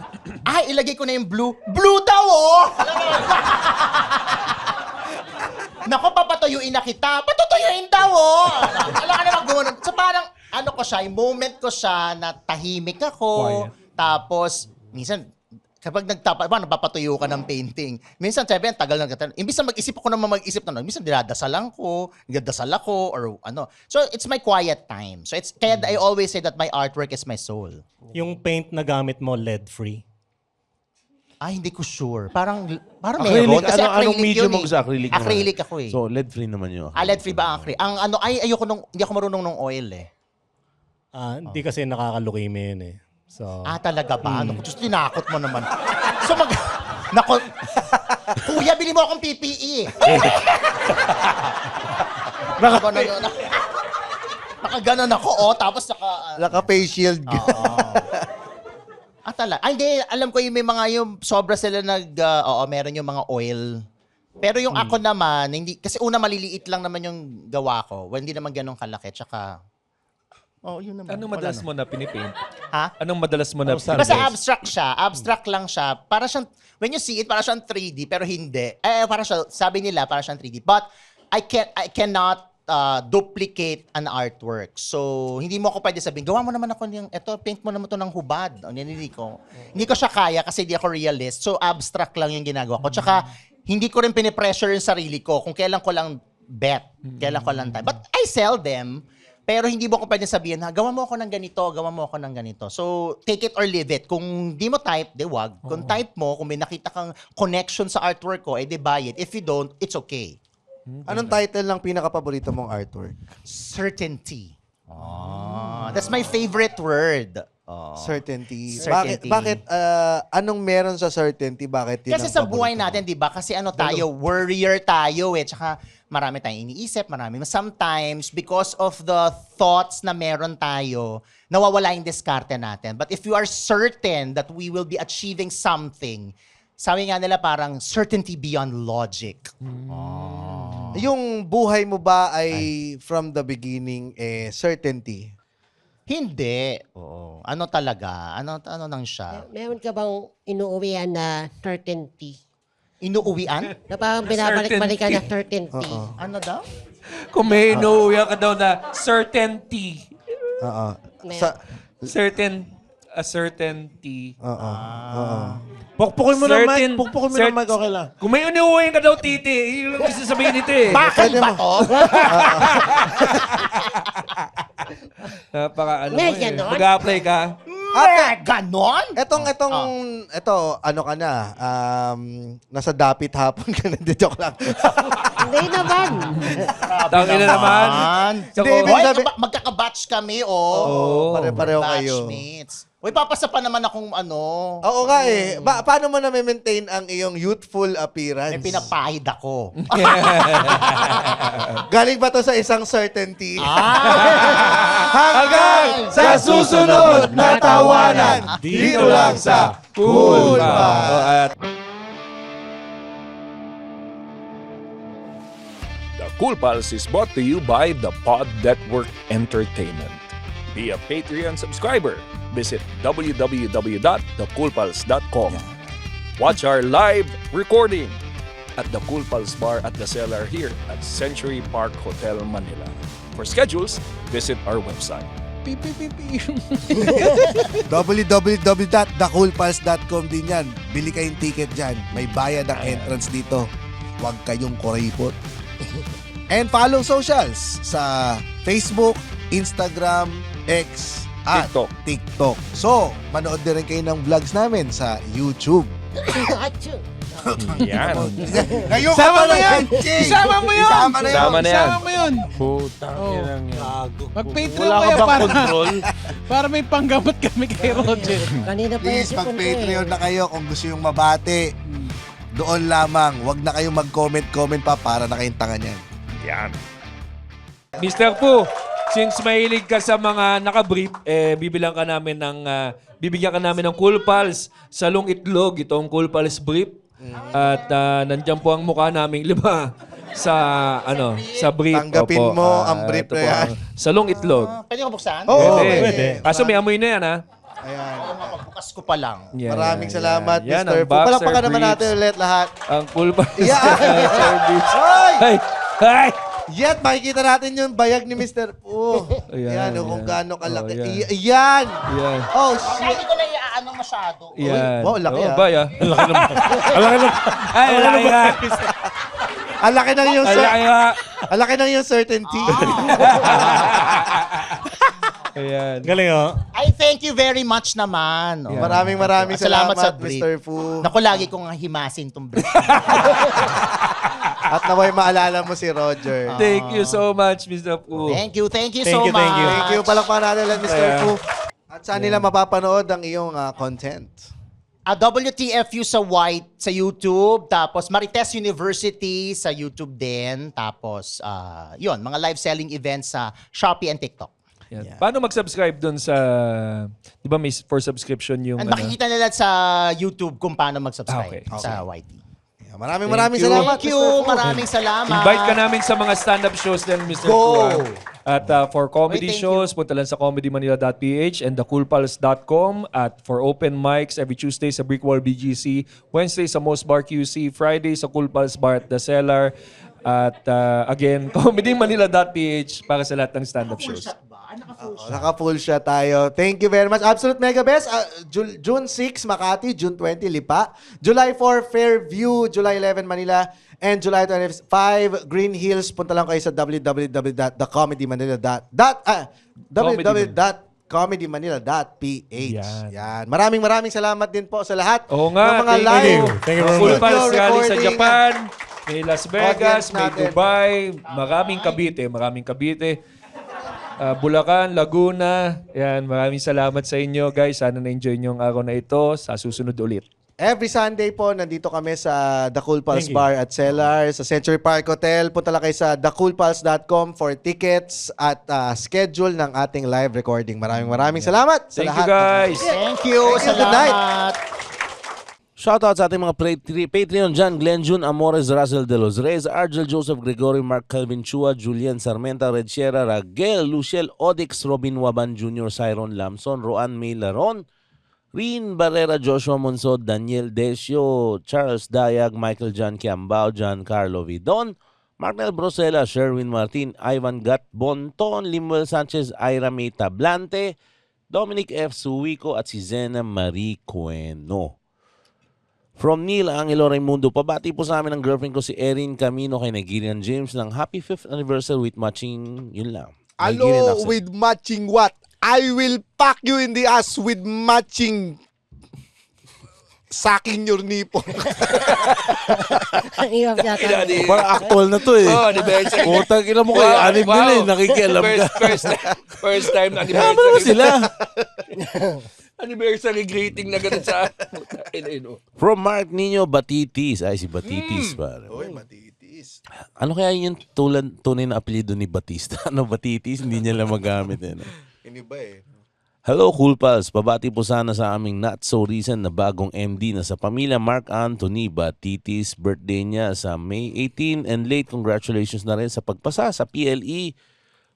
ilagay ko na yung blue. Blue daw, oh! Nako, papatuyuin na kita. Patutuyuin daw, oh! Alam ka naman gumanon. So parang, ko siya, yung moment ko siya na tahimik ako. Quiet. Tapos, minsan, kapag napapatuyo ka ng painting, minsan, sabi, ang tagal ng gatan. Imbis na mag-isip ako naman mag-isip na, minsan dinadasalan ko, nagdadasal ako, or ano. So, it's my quiet time. So, kaya I always say that my artwork is my soul. Yung paint na gamit mo, lead-free. Hindi ko sure. Parang Acrylic, meron. Kasi anong acrylic medium yun mo eh. sa acrylic naman? Acrylic ako eh. So, lead-free naman yun. lead-free ba ang acrylic? Ayoko hindi ako marunong ng oil eh. Hindi kasi nakakalukime yun eh. So, Talaga ba? Ano, just tinakot mo naman. So nako, kuya, bili mo akong PPE. Nakaganon ako, tapos Naka-face shield. hindi, alam ko yung may mga yung sobra sila meron yung mga oil. Pero yung ako naman, hindi, kasi una maliliit lang naman yung gawa ko. Hindi naman ganun kalaki, tsaka, yun naman. Anong Wala madalas na. mo na pinipaint? Ha? Anong madalas mo na Basta abstract siya. Abstract lang siya. Para siyang, when you see it, para siyang 3D, pero hindi. Para siya, sabi nila, para siyang 3D. But, I cannot duplicate an artwork. So, hindi mo ako pwede sabihin, gawa mo naman ako paint mo naman to ng hubad. Hindi ko siya kaya kasi hindi ako realist. So, abstract lang yung ginagawa ko. Tsaka, hindi ko rin pinipressure yung sarili ko kung kailan ko lang kailan ko lang time. But I sell them. Pero hindi mo ko pwede sabihin, gawa mo ako ng ganito, gawa mo ako ng ganito. So, take it or leave it. Kung di mo type, wag. Kung type mo, kung may nakita kang connection sa artwork ko, buy it. If you don't, it's okay. Anong title ng pinaka-paborito mong artwork? Certainty. That's my favorite word. Certainty. Certainty. Bakit anong meron sa certainty? Bakit yun Kasi ang sa buhay paborito mo? natin, di ba? Kasi tayo, worrier tayo eh. Tsaka marami tayong iniisip, sometimes, because of the thoughts na meron tayo, nawawala yung diskarte natin. But if you are certain that we will be achieving something, sabi nga nila parang certainty beyond logic. Yung buhay mo ba ay from the beginning certainty? Hindi. Ano talaga? Ano nang siya? Meron ka bang inuuwian na certainty? Inuuwian? Na parang binabalik-balikan na certainty. Ano daw? Kung may inuuya ka daw na certainty. Oo. A certainty. Pukpukin mo Certain- ng mic. Pukpukin mo ng mic, okay lang. Kung may inuuya ka daw, titi, yun lang gusto sabihin nito eh. Bakal ba to? May ganon? Mag-a-apply ka. Ganon? Ito, ano ka na, nasa dapit hapon ka na, joke lang. Hindi naman. Tangin na naman. Hindi, Hindi, ibig sabi- magkaka-batch kami, Oo. Pare-pareho kayo. Batchmates. Uy, papasa pa naman akong ano. Oo nga eh. Paano mo na-maintain ang iyong youthful appearance? May pinapahid ako. Galing ba to sa isang certainty? Hanggang sa susunod na tawanan, dito lang sa Cool Pals. The Cool Pals is brought to you by the Pod Network Entertainment. Be a Patreon subscriber. Visit www.thecoolpals.com. Watch our live recording at the Cool Pals Bar at the Cellar here at Century Park Hotel, Manila. For schedules, visit our website. www.thecoolpals.com din yan. Bili kayong ticket dyan. May bayad ang entrance dito. Huwag kayong kuripot. And follow socials sa Facebook, Instagram, X, at TikTok. So, manood din rin kayo ng vlogs namin sa YouTube. Yan. Ngayon Sama mo yan! Isama mo yun! Isama na yun! Sama na yan. Isama mo yun! Putang inang yan. Mag-Patreon kayo para, para may panggamot kami kay Roger. Kanina pa Please, yung mag-Patreon na kayo kung gusto yung mabati. Doon lamang. Huwag na kayong mag-comment pa para na kayong tanga niyan. Yan. Mr. Fu, since mahilig ka sa mga naka-brief, bibigyan ka namin ng Cool Pals Salong Itlog, itong Cool Pals brief. At nandiyan po ang mukha naming 5 sa brief. Tanggapin Opo, mo ang brief ito na po yan. ang Salong Itlog. Pwede ko buksan? Oo, pwede. Kaso may amoy na yan, ha? Ayan. Pagbukas ko pa lang. Yan, Maraming yan, salamat, yan. Yan, Mr. ang Fu. Palakpakan boxer naman natin briefs. ulit lahat. Ang Cool Pals Yeah. service. Hoy! Ay! Ay! Yet, makikita natin yung bayag ni Mr. Fu. Ayan, Yan, kung yan. gaano kalaki. Oh, yan. Yan! Yan. Oh, Hindi shit! ko na iaano masyado. Yan. wow, laki, ah. Bay, ah. Ay, laki nga. Ang laki ng yung Ang laki nga. ang laki ng yung certainty. Ayan. Galing oh. Ay, thank you very much naman. Oh. Maraming Salamat sa salamat, brief. Mr. Fu. Naku, lagi kong himasin tong brief. At naway maalala mo si Roger. Thank you so much, Mr. Fu. Thank you Thank so you, much. thank you. Thank you. Palakpakan natin ulit, Mr. Ayan. Fu. At saan nila mapapanood ang iyong content? WTFU sa YouTube, tapos Marites University sa YouTube din, tapos yun, mga live selling events sa Shopee and TikTok. Yan. Paano mag-subscribe dun sa, di ba may for subscription yung, And makikita nila sa YouTube kung paano mag-subscribe Okay. sa YT. Maraming Thank you. salamat, Thank you, Mr. Fu. maraming salamat. invite ka namin sa mga stand-up shows din, Mr. Go! Fu. At for comedy Wait, thank shows, punta lang sa comedymanila.ph and thecoolpals.com. At for open mics, every Tuesday sa Brickwall BGC, Wednesday sa Most Bar QC, Friday sa Cool Pals Bar at The Cellar. At again, comedymanila.ph para sa lahat ng stand-up shows. Naka-full shot tayo. Thank you very much. Absolute Mega Best. June 6, Makati. June 20, Lipa. July 4, Fairview. July 11, Manila. And July 25, Green Hills. Punta lang kayo sa www.comedymanila.ph. Yan. Maraming salamat din po sa lahat. Oo nga, ng mga thank live. you. Thank you very Cool much. Pals Studio galing sa recording. Japan, may Las Vegas, Audience may natin. Dubai, maraming Cavite. Bulacan, Laguna. Yan, maraming salamat sa inyo, guys. Sana na-enjoy nyo ang araw na ito. Sa susunod ulit. Every Sunday po, nandito kami sa The Cool Pals Thank you. Bar at Cellar, sa Century Park Hotel. Punta lang kayo sa thecoolpals.com for tickets at schedule ng ating live recording. Maraming salamat sa Thank lahat. you, guys. Thank you, Thank you. Good night. salamat. Shoutout sa ating mga Patreon dyan. Glenn June Amores, Russell De Los Reyes, Argel Joseph Gregory, Mark Calvin Chua, Julian Sarmenta, Red Sierra, Raguel, Luciel Odix, Robin Waban Jr., Cyron Lamson, Roan May Laron, Rin Barrera, Joshua Monsod, Daniel Desio, Charles Dayag, Michael John Kiambao, Giancarlo Vidon, Marnel Brosela, Sherwin Martin, Ivan Gat Bonton, Limuel Sanchez, Ira May Tablante, Dominic F. Suwico at si Zena Marie Cueno. From Neil Angelo Raimundo, pabati po sa amin ng girlfriend ko si Erin Camino kay Nigerian James ng happy 5th anniversary with matching, yun lang. Nigerian Hello, accent. with matching what? I will pack you in the ass with matching sucking your nipple. Ang hirap yata. Parang actual na to eh. Oh, anniversary. Putang ina mo kayo, anib nila eh, nakikialam ka. First time Kaya mo naman sila. Anniversary greeting na ganun sa... From Mark Nino Batitis. Ay, si Batitis, pare. Uy, matitis. Ano kaya yung tunay na apelyido ni Batista? Ano, Batitis? Hindi niya lang magamit. No? Iniba eh. Hello, Cool Pals. Pabati po sana sa aming not so recent na bagong MD na sa pamilya Mark Anthony Batitis. Birthday niya sa May 18 and late congratulations na rin sa pagpasa sa PLE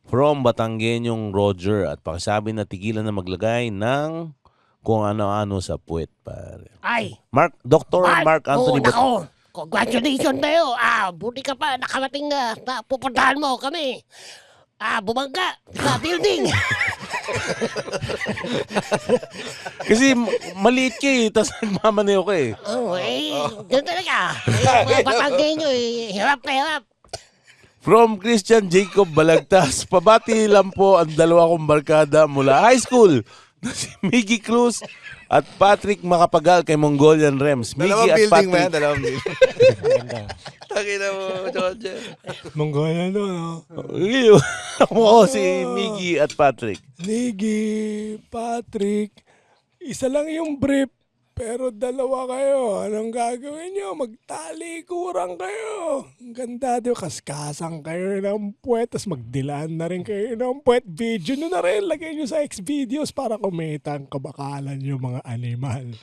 from Batanggenyong Roger. At pakisabi na tigilan na maglagay ng kung ano-ano sa puwet, pare. Ay! Dr. Mark Anthony Batitis. Nako! Congratulations tayo! Buti ka pa, nakarating na pupuntahan mo kami. Bumangga sa building. Kasi maliit ka eh, tapos nagmamaneho ka eh. Ganun talaga. Mga Batanggenyo, hirap na hirap. From Christian Jacob Balagtas, pabati lang po ang dalawa kong barkada mula high school na si Miggy Cruz at Patrick Makapagal kay Mongolian Rems. Miggy at building ba yan? Patrick. Dalawang building. Takina mo, George. Mongolian doon, no? Ako si Miggy at Patrick. Niggy, Patrick, isa lang yung brief, pero dalawa kayo. Anong gagawin nyo? Magtalikuran kayo. Ang ganda doon, kaskasan kayo ng puwet, tapos magdilaan na rin kayo ng puwet. Video nyo na rin, lagay nyo sa Xvideos para kumita ang kabakalan yung mga animal.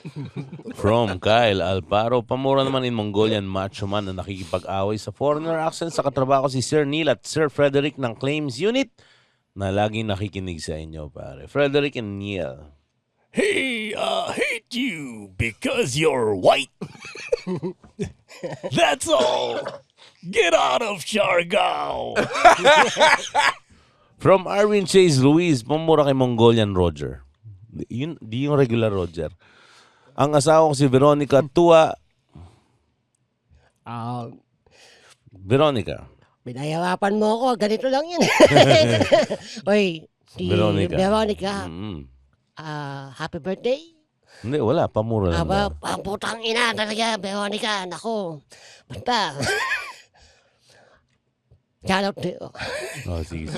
From Kyle Alparo, pamura naman in Mongolian macho man na nakikipag-away sa foreigner accent sa katrabaho si Sir Neil at Sir Frederick ng Claims Unit na laging nakikinig sa inyo, pare. Frederick and Neil. Hey, hate you because you're white. That's all. Get out of Siargao. From Arwin Chase Ruiz, pamura kay Mongolian Roger. Di yung regular Roger. Ang asawa ko si Veronica Tua. Veronica. Binahirapan mo ako, ganito lang yun. Oy, si Veronica. Happy birthday. Hindi, wala. Pamura lang. Putang ina talaga, Veronica. Nako. Basta. Shoutout to you. Sige.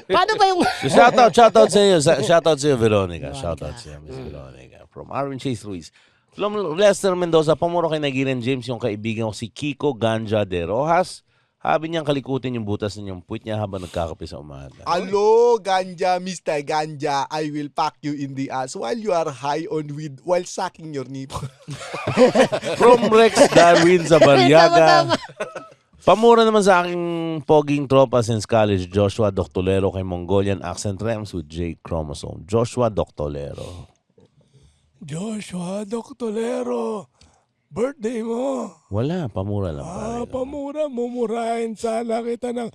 Paano ba yung... Shoutout sa iyo. Shoutout sa iyo, Veronica. Shoutout sa iyo, Miss Veronica. From Arvin Chase Ruiz. From Lester Mendoza, pamura kay Nagiran James, yung kaibigan ko si Kiko Ganja de Rojas. Habi niyang kalikutin yung butas ng puwit niya habang nagkakape sa umaga. Hello, Ganja, Mr. Ganja. I will pack you in the ass while you are high on weed while sucking your nipple. From Rex Darwin sa Baryaga. Pamura naman sa aking poging tropa since college, Joshua Doctolero kay Mongolian Accent Rems with J chromosome. Joshua Doctolero. Joshua Doctolero. Birthday mo. Wala, pamura lang. Pamura, mumurahin sana kita ng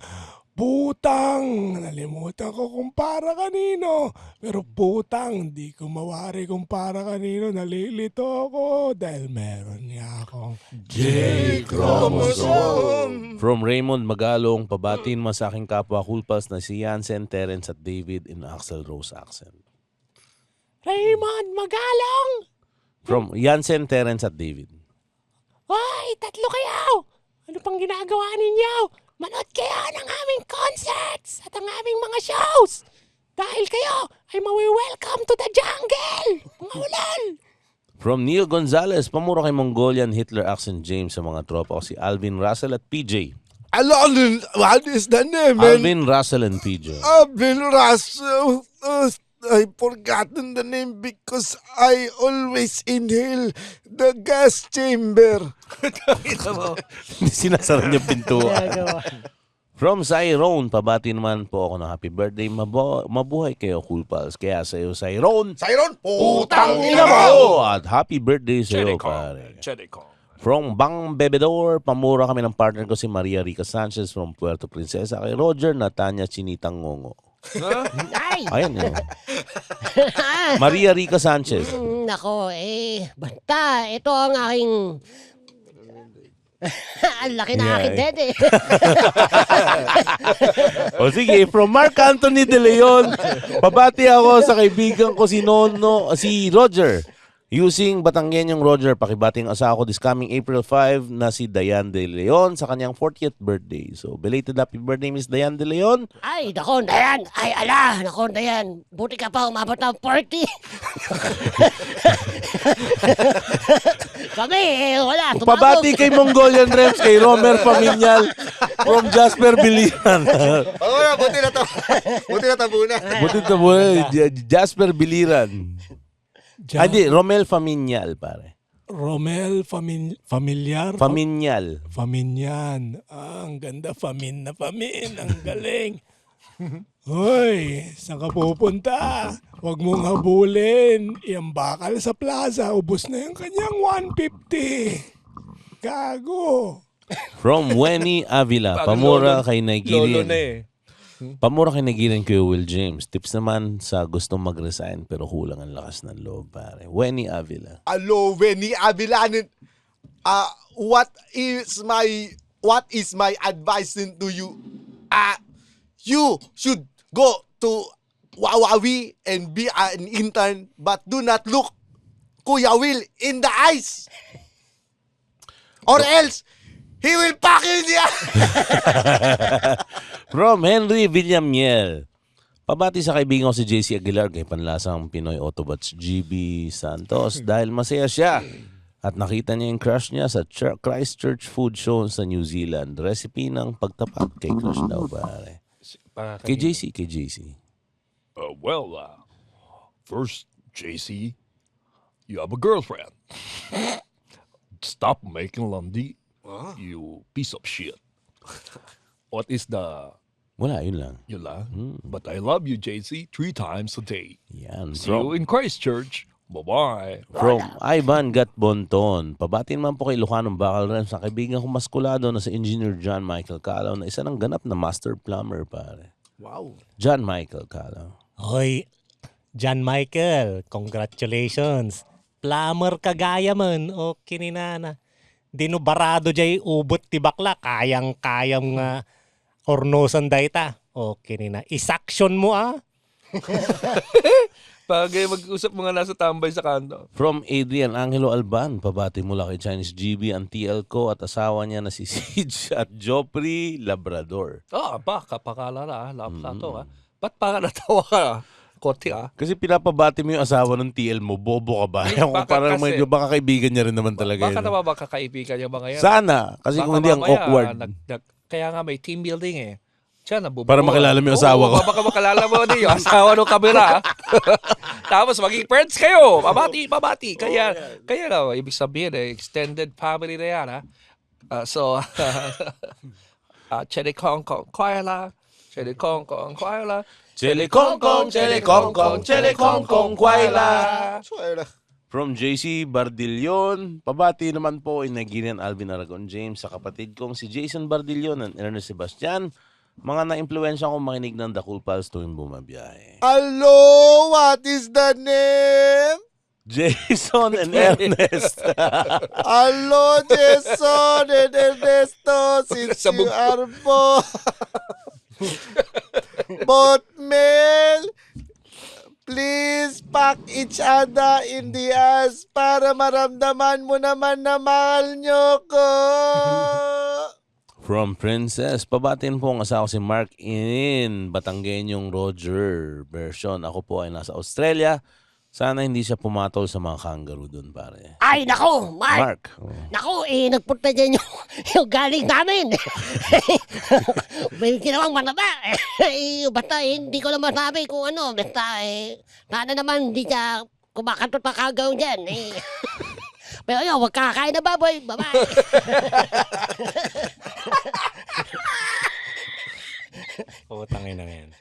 putang. Nalimutan ko kung para kanino. Pero putang, di ko mawari kung para kanino. Nalilito ako dahil meron niya akong J-chromosome. From Raymond Magalong, pabatiin mo sa aking kapwa Cool Pals na si Jansen, Terence at David in Axel Rose accent. Raymond Magalong! From Jansen, Terence at David. Hoy, tatlo kayo! Ano pang ginagawa ninyo? Manood kayo ng aming concerts at ang aming mga shows! Dahil kayo ay mawi-welcome to the jungle! Mga ulol! From Neil Gonzalez, pamura kay Mongolian Hitler accent James sa mga tropa ko si Alvin Russell at PJ. Alvin, what is the name, man? Alvin Russell and PJ. Alvin Russell. I've forgotten the name because I always inhale the gas chamber. Sinasara niya pintuan. From Cyrone, pabati naman po ako ng happy birthday. Mabuhay kayo, Cool Pals. Kaya sa iyo, Cyrone. Cyrone, putang ina mo! At happy birthday sa iyo, pare. From Bang Bebedor, pamura kami ng partner ko si Maria Rica Sanchez from Puerto Princesa kay Roger Natanya Chinitang Ngongo. Ayan yun. Maria Rica Sanchez. Nako, basta, ito ang aking... Ang laki na aking dede. O sige, from Mark Anthony De Leon, pabati ako sa kaibigan ko si Roger. Using Batanggenyong Roger, pakibating asawa ko this coming April 5 na si Dayan De Leon sa kanyang 40th birthday. So, belated happy birthday, Miss Dayan De Leon. Ay, nako, Dayan. Ay, ala, nako, Dayan. Buti ka pa umabot ng 40. Kami, wala. Tumabog. Pabati kay Mongolian Rems, kay Romer Paminyal from Jasper Biliran. Buti na to. Buti na tabuna. Buti na po, Jasper Biliran. Hindi, Romel Faminyal, pare. Romel Familiar? Faminyal. Faminyan. Ang ganda. Famin na famin. Ang galing. Hoy, saan ka pupunta? Huwag mong habulin. Yung bakal sa plaza, ubos na yung kanyang 150. Gago. From Wenny Avila, pamura kay Lolo Nigerian. na eh. Pamura kay Nigerian kay Will James. Tips naman sa gustong mag-resign pero kulang ang lakas ng loob, pare. Wenny Avila. Hello, Wenny Avila. What is my advice to you? You should go to Wawawi and be an intern, but do not look Kuya Will in the eyes. Or else, he will pack you in the eye. From Henry Villamiel. Pabati sa kaibigan ko si JC Aguilar kay panlasang Pinoy Autobots GB Santos dahil masaya siya at nakita niya yung crush niya sa Christchurch Food Show sa New Zealand. Recipe ng pagtapat kay crush daw, pare. Kay JC. First, JC, you have a girlfriend. Stop making Lundy, you piece of shit. What is the... Wala, yun lang. Yun lang? But I love you, JC, 3 times a day. Yan. See you in Christchurch. Bye-bye. From Ivan Gatbonton. Pabatin man po kay Lucanong Bacal Rems sa kaibigan kong maskulado na si Engineer John Michael Calaw na isa ng ganap na master plumber, pare. Wow. John Michael Calaw. Hoy, John Michael, congratulations. Plumber kagaya man. O kininana. Dinubarado jay ubot ti bakla. Kayang-kayang ornosan dayta. O kinina. Isaksyon mo Pag mag-usap mga nasa tambay sa kanto. From Adrian Angelo Alban, pabati mula kay Chinese GB, ang TL ko at asawa niya na si Siege at Joffrey Labrador. Kapakalala, lapsato Ba't parang natawa ka? Kote Kasi pinapabati mo yung asawa ng TL mo, bobo ka ba? Yung parang medyo baka kaibigan niya rin naman talaga. Baka yun. naman baka kaibigan niya ba ngayon? Sana, kasi kung hindi ang awkward. Kaya nga may team building Para makilala mo yung asawa ko. Baka makilala mo din yung asawa ng kabila. Tapos maging friends kayo. Pabati. Kaya nga, ibig sabihin, extended family na yan. Chili Kong Kong Kuala. Chili Kong Kong Kuala. Chili Kong Kong, Chili Kong Kong, Chili Kong Kong, Kuala. From JC Bardillon, pabati naman po ay Nigerian Alvin Aragon James sa kapatid kong si Jason Bardillon and Ernest Sebastian. Mga na-impluensya akong makinig ng The Cool Pals tuwing bumabiyahe. Hello, what is the name? Jason and Ernest. Hello, Jason and Ernesto. Since you are both male, please pack each other in the ass para maramdaman mo naman na mahal nyo ko. From Princess, pabatin po ang asawa si Mark in Batanggenyong Roger version. Ako po ay nasa Australia. Sana hindi siya pumatol sa mga kangaroo doon, pare. Ay, nako, Mark. Nako, nagpunta dyan yung galing namin. May ginawang manaba. Basta, hindi ko naman sabi kung ano. Basta, sana naman hindi ka kumakantot pa kagawin dyan. Pero yun, huwag kakain na baboy. Bye-bye. Putangin na yan.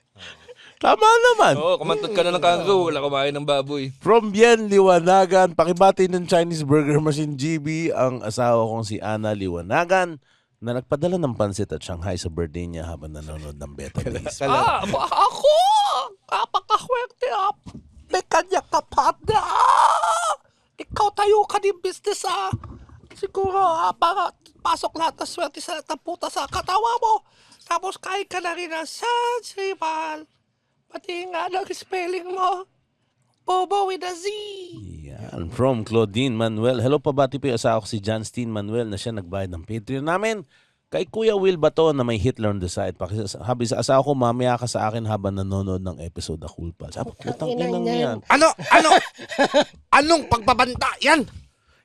Tama naman. Kumantot ka na ng kangaroo. Wala kumain ng baboy. From Bien Liwanagan, pakibati ng Chinese Burger Machine GB ang asawa kong si Ana Liwanagan na nagpadala ng pansit at Shanghai sa birthday niya habang nanonood ng Beta Days. Ako! Kapakahwerte may kanya kapat na! Ikaw tayo ka din business Siguro para pasok lahat ng swerte sa lahat ng puta sa katawa mo. Tapos kain ka na rin ng San Srival. Pati nga ng spelling mo. Bobo with a Z. Yeah. Yan, from Claudine Manuel. Hello, pabati po yung asawa ko si John Steen Manuel na siya nagbayad ng Patreon namin. Kay Kuya Will Bato na may Hitler on the side. Sabi sa asawa ko, mamaya ka sa akin habang nanonood ng episode na Cool Pals. Sabi, putang inang yan. Anong pagbabanta yan?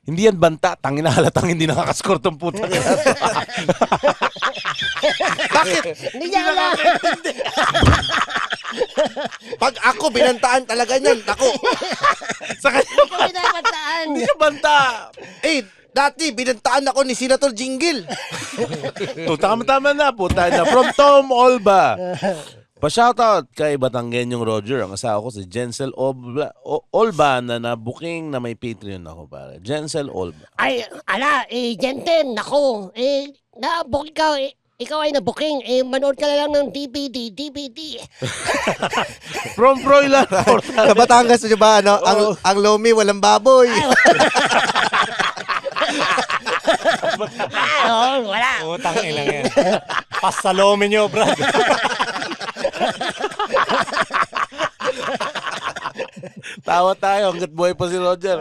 Hindi yan banta. Tangina halatang hindi nakakaskor tong putang yan. Bakit? Hindi niya alam. Pag ako, binantaan talaga niyan. Ako. Sa kanya. Ikaw ay napataan. Hindi siya banta. Dati, binantaan ako ni Senator Jingle. Tama na po. From Tom Olba. Pa-shoutout kay Batanggenyong Roger. Ang asawa ko si Jensel Olba na na-booking na may Patreon ako. Pare. Jensel Olba. Ay, Jenten, ako, na-book ikaw ay na-booking, manood ka na lang ng DVD. From Froilan. Sa Batangas, di ba, ang lomi, walang baboy. Wala. Utang ilang yan. Pasalomin nyo, brad. Tawa tayo hanggat buhay pa si Roger.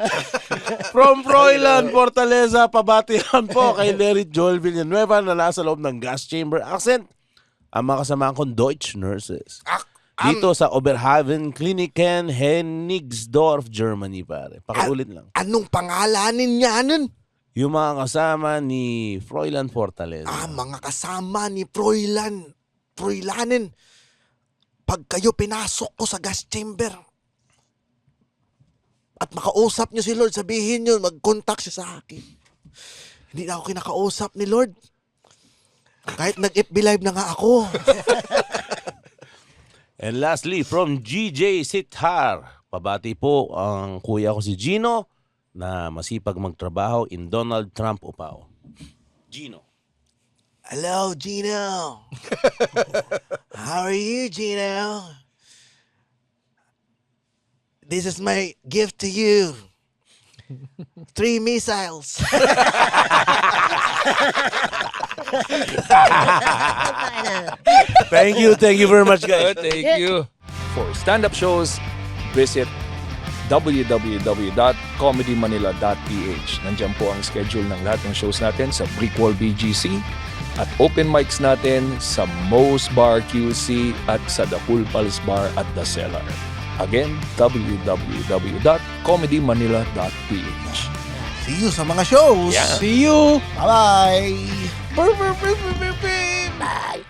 From Froilan, Fortaleza, pabatihan po kay Larry Joel Villanueva na nasa loob ng gas chamber accent. Ang mga kasamahan kong Deutsch nurses. Dito sa Oberhaven Kliniken, Hennigsdorf, Germany, pare. Pakiulit lang. Anong pangalanin niya nun? Yung mga kasama ni Froilan Fortaleza. Mga kasama ni Froilanin. Pag kayo pinasok ko sa gas chamber, at makausap niyo si Lord, sabihin niyo, mag-contact siya sa akin. Hindi na ako kinakausap ni Lord. Kahit nag-FB live na nga ako. And lastly, from GJ Sithar, pabati po ang kuya ko si Gino na masipag magtrabaho in Donald Trump Upaw. Gino. Hello, Gino. How are you, Gino? This is my gift to you. 3 missiles. Thank you very much, guys. Thank you. For stand-up shows, visit www.comedymanila.ph. Nandiyan po ang schedule ng lahat ng shows natin sa Brickwall BGC at open mics natin sa Moe's Bar QC at sa The Cool Pals Bar at The Cellar. Again, www.comedymanila.ph. See you sa mga shows. Yeah. See you! Bye-bye. Bye.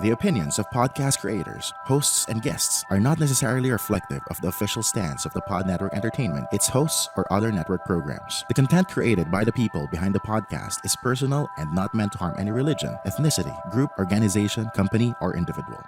The opinions of podcast creators, hosts, and guests are not necessarily reflective of the official stance of the Pod Network Entertainment, its hosts, or other network programs. The content created by the people behind the podcast is personal and not meant to harm any religion, ethnicity, group, organization, company, or individual.